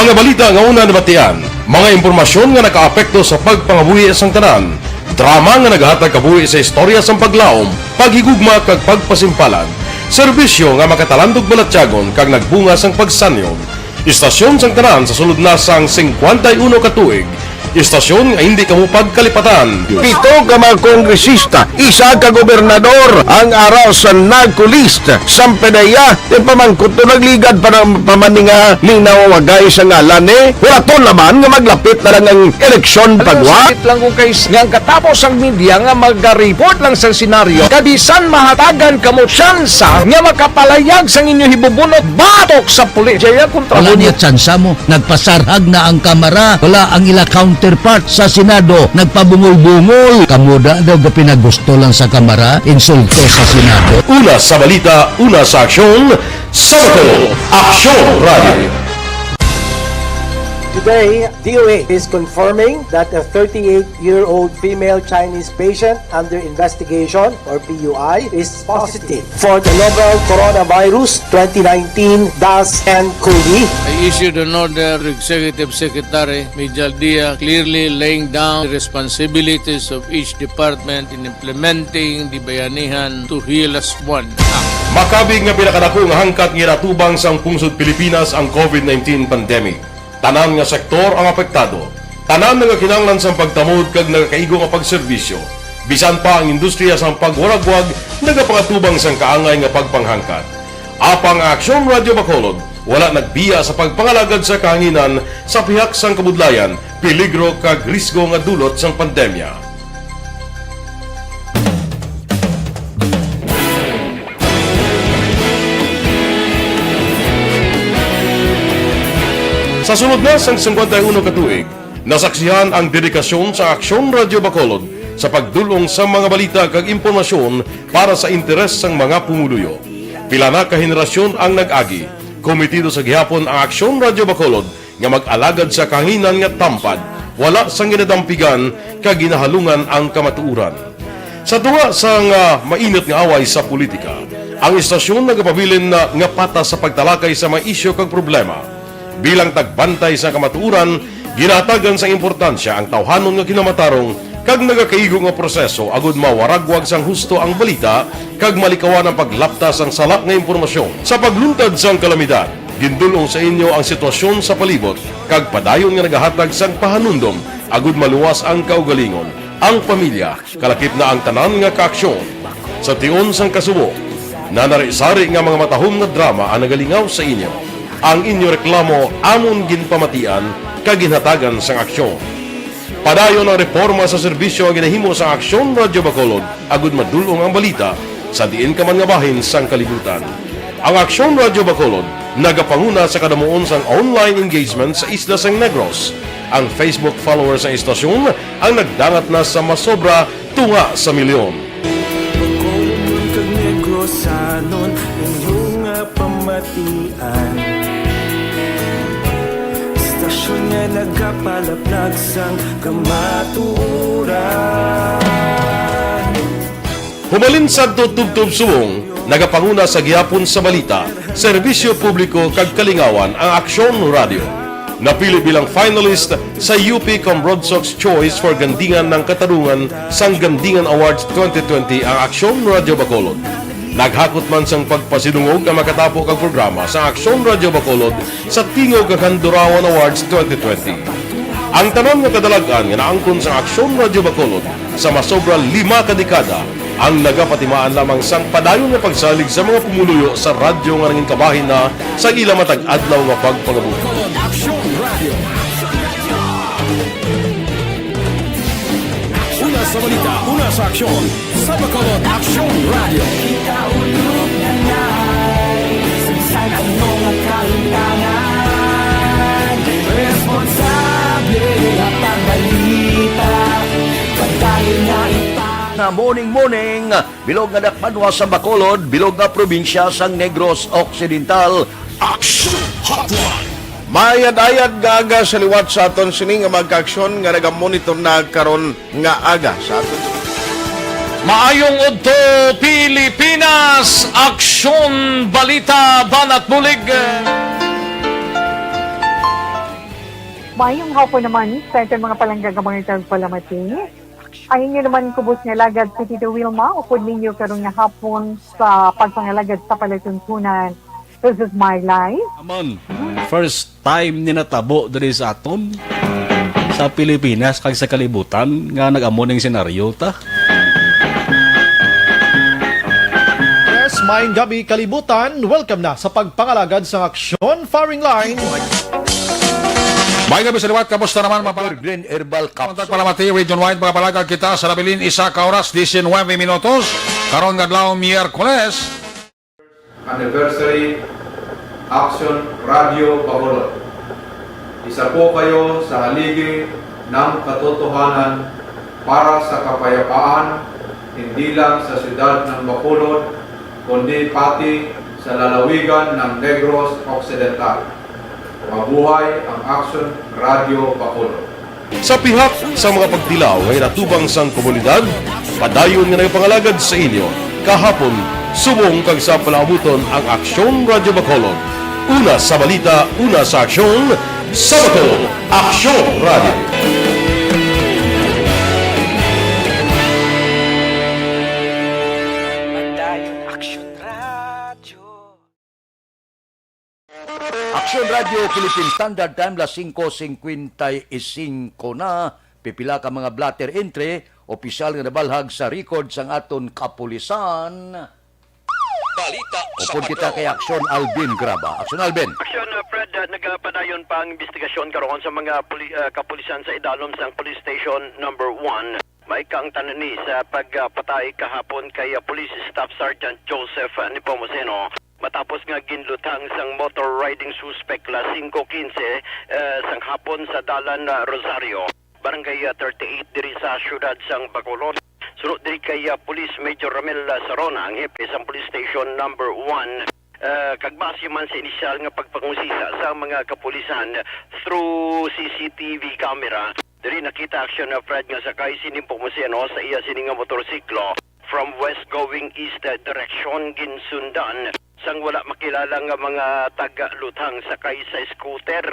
Mga balita nga una nabatian, mga impormasyon nga nakaapekto sa pagpangabuhi sang tanan, drama nga naghatag kabuhi sa istorya sang paglaom, paghigugma kag pagpasimpalan, serbisyo nga makatalandog balatyagon kag nagbunga sang pagsanyon, istasyon sang tanan sa sulod na sang 51 ka tuig, istasyon nga hindi kamupag kalipatan. 7 ka mga kongresista, isa ka gobernador ang araw sa nagkulist sa pedaya yung pamangkot to nagligad para pamaninga ning nawawagay sa ngalan wala to naman nga maglapit na lang ang eleksyon pagwa. Sakit lang kung kayo nga katapos ang media nga mag-report lang sa senaryo kabisan mahatagan kamo tsansa nga makapalayag sa inyo hibubunot batok sa pulis. Jaya kontra Wala niya tsansa mo. Nagpasarhag na ang kamera. Wala ang ila counterpart sa Senado. Nagpabungol-bungol. Kamuda daw ga pinagusto lang sa kamera. Insulto sa Senado. Una sa balita, una sa aksyon, sa Bacolod, Aksyon Radio. Today, DOH is confirming that a 38-year-old female Chinese patient under investigation, or PUI, is positive for the novel coronavirus 2019-nCoV. I issued an order to Executive Secretary Mijal Dia clearly laying down the responsibilities of each department in implementing the Bayanihan to Heal as One Act. Makabig nga pinakadako nga hangkat nga natubang sang pungsod Pilipinas ang COVID-19 pandemic. Tanan nga sektor ang apektado. Tanan nga kinahanglan sang pagtamod kag nagakaigo nga pagserbisyo. Bisan pa ang industriya sang pagwaragwag nagapangatubang sang kaangay nga pagpanghangkat. Apang Aksyon Radio Bacolod, wala nagbiya sa pagpangalagad sa kahanginan sa pihak sang kabudlayan, peligro kag risgo nga dulot sang pandemya. Sa sunod na sang 51 katuig, nasaksihan ang dedikasyon sa Aksyon Radio Bacolod sa pagdulong sa mga balita kag impormasyon para sa interes sang mga pumuluyo. Pila na ka henerasyon ang nag-agi, komitido sa gihapon ang Aksyon Radio Bacolod nga mag-alagad sa kahanginan nga tampad, wala sang ginadampigan kag ginahalungan ang kamatuuran. Sa duwa sang mainit nga away sa politika, ang istasyon nagapabilin na nga patas sa pagtalakay sa mga isyu kag problema. Bilang tagbantay sa kamatuuran, ginatagan sa importansya ang tawhanon nga kinamatarong kag nagakaigo nga proseso agud mawaragwag sang husto ang balita kag malikawan ang paglaptas ang salak nga impormasyon. Sa pagluntad sang kalamidad, gindulong sa inyo ang sitwasyon sa palibot kag padayon nga nagahatag sang pahanundom agud maluwas ang kaugalingon. Ang pamilya, kalakip na ang tanan nga kaaksyon. Sa tion sang kasubo, nanari-sari nga mga matahom nga drama ang nagalingaw sa inyo. Ang inyo reklamo amon ginpamatian kaginhatagan sang aksyon. Padayon ang reforma sa serbisyo ang ginahimo sa Aksyon Radio Bacolod agud madulong ang balita sa diin ka man nga bahin sang kalibutan. Ang Aksyon Radio Bacolod nagapanguna sa kadamuon sang online engagement sa isla sang Negros. Ang Facebook followers sa istasyon ang nagdangat na sa masobra tunga sa milyon. Bacolod kag Negros anon inyong pamatian. Stasyon nga nagapalaplag sang kamaturan. Humalin sa tutubtub suwong, nagapanguna sa gihapon sa balita, serbisyo publiko kag kalingawan ang Aksyon Radio. Napili bilang finalist sa UP Comrodsox Choice for Gandingan ng Katarungan sang Gandingan Awards 2020 ang Aksyon Radio Bacolod. Naghakot man sang pagpasinungog ang makatapo kang programa sa Aksyon Radio Bacolod sa Tingog kag Handurawan Awards 2020. Ang tanon nga kadalagan nga naangkon sa Aksyon Radio Bacolod sa masobra 5 ka dekada ang nagapatimaan lamang sang padayon nga pagsalig sa mga pumuluyo sa radyo nga nanging kabahin na sa ila matag adlaw nga pagpangabuhi. Una sa balita, una sa aksyon, sa Bacolod Aksyon Radio. Ikaulog na na'y Sinsan ang mga kahintangan Responsable at pagbalita Pagdahil na Na morning, bilog nga dakpanwa sa Bacolod, bilog nga probinsya sang Negros Occidental. Action Hotline! Mayad-ayad nga aga sa liwat sa aton sini nga magka-aksyon nga nagamonitor na karon nga aga sa aton. Maayong udto Pilipinas, Aksyon Balita Banat Bulig. Mayong hapon naman sa itong mga palangga nga mga tagpalamati. Ang inyo naman kubos nga lagad sa Tito Wilma, upod ninyo karong nga hapon sa pagpangalagad sa palatuntunan. This is my life. Amon, first time ni natabo diri sa aton sa Pilipinas kag sa kalibutan nga nag-amo ning senaryo ta. Yes, maayong gabi kalibutan. Welcome na sa pagpangalagad sa Aksyon Firing Line. May gabi sa liwat, kamusta naman mga Green Herbal Capsule. Palamati, region-wide mga palagad kita sa Labilin, isa ka oras, 19 minutos. Karon nga adlaw Miyerkules. Anniversary Action Radio Bacolod. Isa po kayo sa haligi ng katotohanan para sa kapayapaan, hindi lang sa siyudad ng Bacolod, kundi pati sa lalawigan ng Negros Occidental. Mabuhay ang Action Radio Bacolod. Sa pihak sa mga pagdilaw ngay natubang sang komunidad, padayon nga nagpangalagad sa inyo kahapon subong kag sa palaabuton ang Aksyon Radio Bacolod. Una sa balita, una sa aksyon, sa Bacolod, Aksyon Radio. Aksyon Radio Philippine Standard Time, las 5:55 na. Pipila ka mga blatter entry, opisyal nga nabalhag sa record sang aton kapulisan. Balita Upod kita kay Aksyon Alvin Graba. Aksyon Alvin. Aksyon, Fred, nagpadayon pa ang investigasyon karon sa mga kapulisan sa idalom sa Police Station number 1. May kang tanani sa pagpatay kahapon kay Police Staff Sergeant Joseph Nepomuceno. Matapos nga ginlutang sang motor riding suspect la 5:15 sang hapon sa dalan Rosario, Barangay 38 diri sa syudad sang Bacolod. Sunod diri kay Police Major Ramel Sarona, ang hepe sang Police Station number 1. Kagbase man sa inisyal nga pagpangusisa sa mga kapulisan through CCTV camera. Diri nakita aksyon na Fred nga sakay si Nepomuceno sa iya sining nga motorsiklo from west going east direction ginsundan sang wala makilala nga mga taga-lutang sakay sa scooter.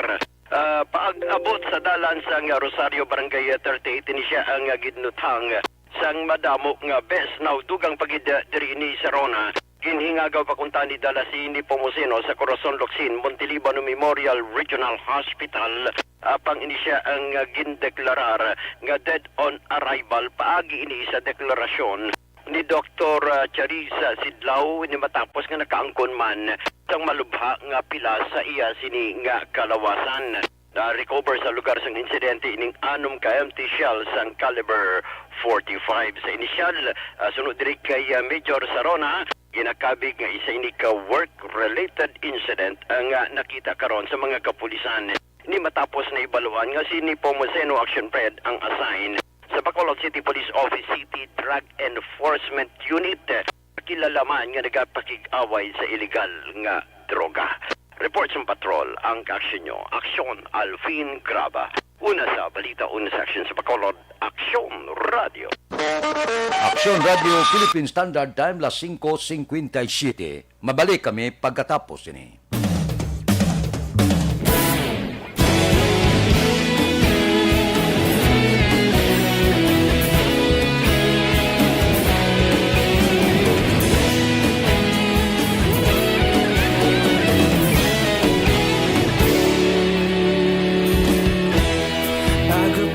Paag-abot sa dalan sang Rosario Barangay 38 ni siya ang ginlutang sang madamo nga bes now dugang pagid diri ni Sarona. Ginhingagaw pakunta ni dala si Nepomuceno sa Corazon Locsin Montelibano Memorial Regional Hospital. Apang ini siya ang gindeklarar nga dead on arrival paagi ini sa deklarasyon ni Dr. Charissa Sidlaw ni matapos nga nakaangkon man sang malubha nga pila sa iya sini nga kalawasan. Na-recover sa lugar sang insidente ining 6 ka empty shells sang caliber 45. Sa inisyal, sunod diri kay Major Sarona, ginakabig nga isa ini ka work-related incident ang nakita karon sa mga kapulisan. Ni matapos na ibaluan nga si Nepomuceno Action Fred ang assign sa Bacolod City Police Office City Drug Enforcement Unit. Kilalaman nga nagapakig-away sa illegal nga droga. Report sa patrol ang aksyon nyo. Aksyon Alvin Graba. Una sa balita, una sa aksyon sa Bacolod. Aksyon Radio. Aksyon Radio Philippine Standard Time las 5:57. Mabalik kami pagkatapos ini.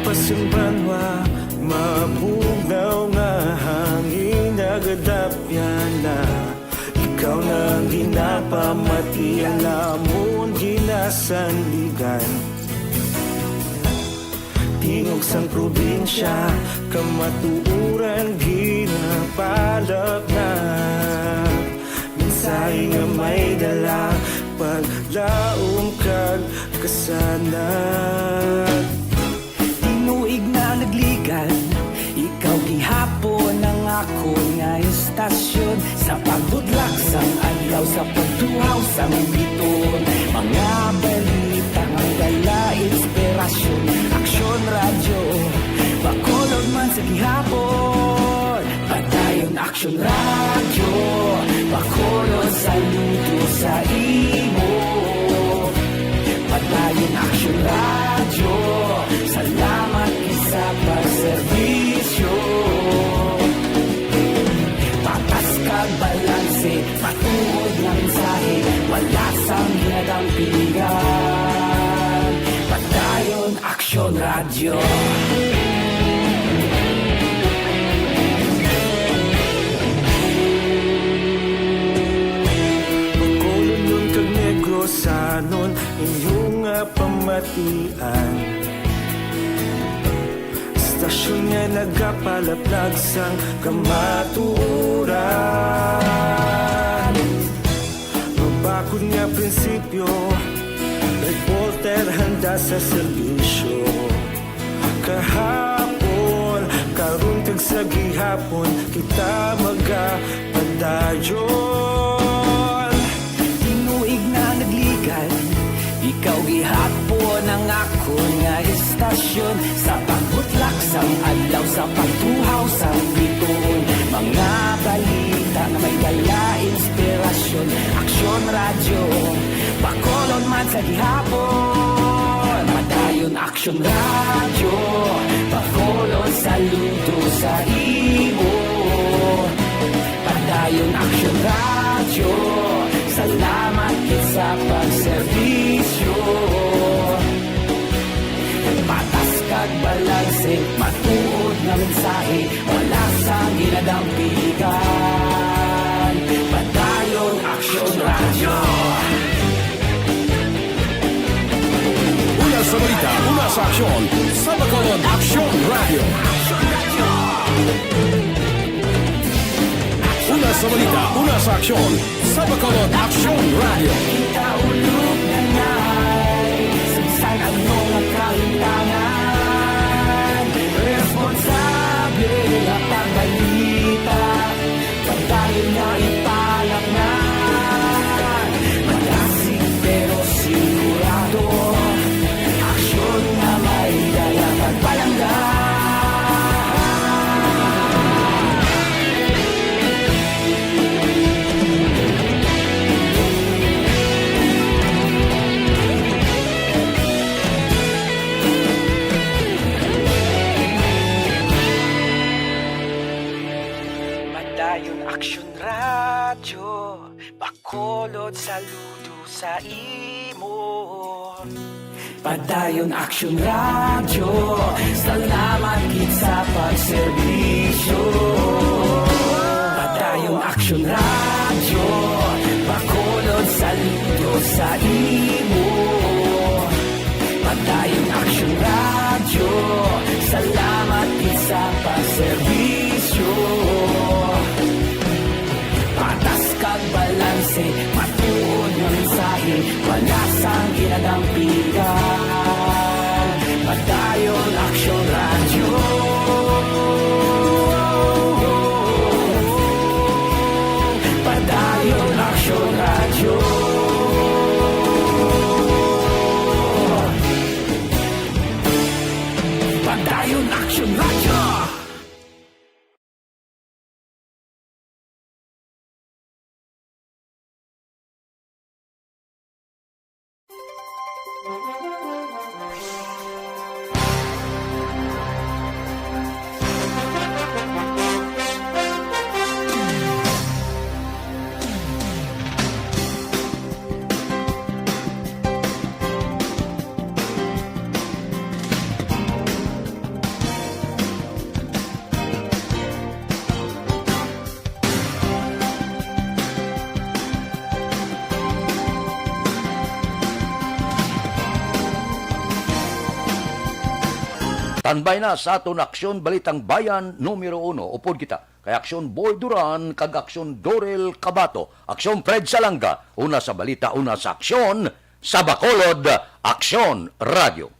Pasang banwa, mabugaw nga hangin nagadapyan na. Ikaw na ang ginapamati, ang amon ginasanligan. Tingog sang probinsya, kamatuuran ginapalap na. Minsay nga may dala, paglaong kag kasanat. Tinuig na nagligan, ikaw gihapon ang ako nga istasyon. Sa pagbudlak sang adlaw, sa pagtuhaw sang biton. Mga balita nga dala inspirasyon. Aksyon radyo, Bacolod man sa gihapon. Padayon aksyon radyo, Bacolod saludo sa imo. Padayon aksyon radyo, salamat isa pagserbisyo. Patas kag balanse, matuod nga mensahe, wala sang ginadang pilihan. Padayon aksyon radyo. Bacolod nun kag Negros anon inyong pamatian. Stasyon nga nagapalaplag sang kamaturan. Mabakod nga prinsipyo, reporter handa sa serbisyo. Kahapon, karun kag sa gihapon, kita magapadayon. Tinuig na nagligan, ikaw gihapon ang ako nga istasyon. Sa pagbutlak sang adlaw, sa pagtuhaw sang biton. Mga balita na may dala inspirasyon. Aksyon radyo, Bacolod man sa gihapon. Padayon aksyon radyo, Bacolod saludo sa imo. Padayon aksyon radyo, salamat sa pagserbisyo. Patas kag balanse, matuod nga mensahe, wala sang ginadang piligan. Padayon aksyon sa Bacolod Action Radio. Una sa balita, una sa aksyon sa Bacolod Action Radio. Kaulog na na'y sagsang ang mga kahintangan. Responsable na pagbalita, pagdahil na ipalak na. Malasig pero sigurado, aksyon na may dala pagpalangga. Padayon Aksyon Radyo, Bacolod saludo sa imo. Padayon Aksyon Radyo, salamat gid sa pagserbisyo. Padayon Aksyon Radyo, Bacolod saludo sa imo. Padayon Aksyon Radyo, salamat gid sa pagserbisyo. Patas kag balanse, matuod nga mensahe, wala sang ginadampigan. Padayon Aksyon Radyo. Padayon Aksyon Radyo. Padayon Aksyon Radyo. Tanbay na sa aton aksyon balitang bayan numero 1. Upod kita kay aksyon Boy Duran kag aksyon Dorel Cabato. Aksyon Fred Salanga. Una sa balita, una sa aksyon sa Bacolod Aksyon Radio.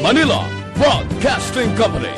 Manila Broadcasting Company.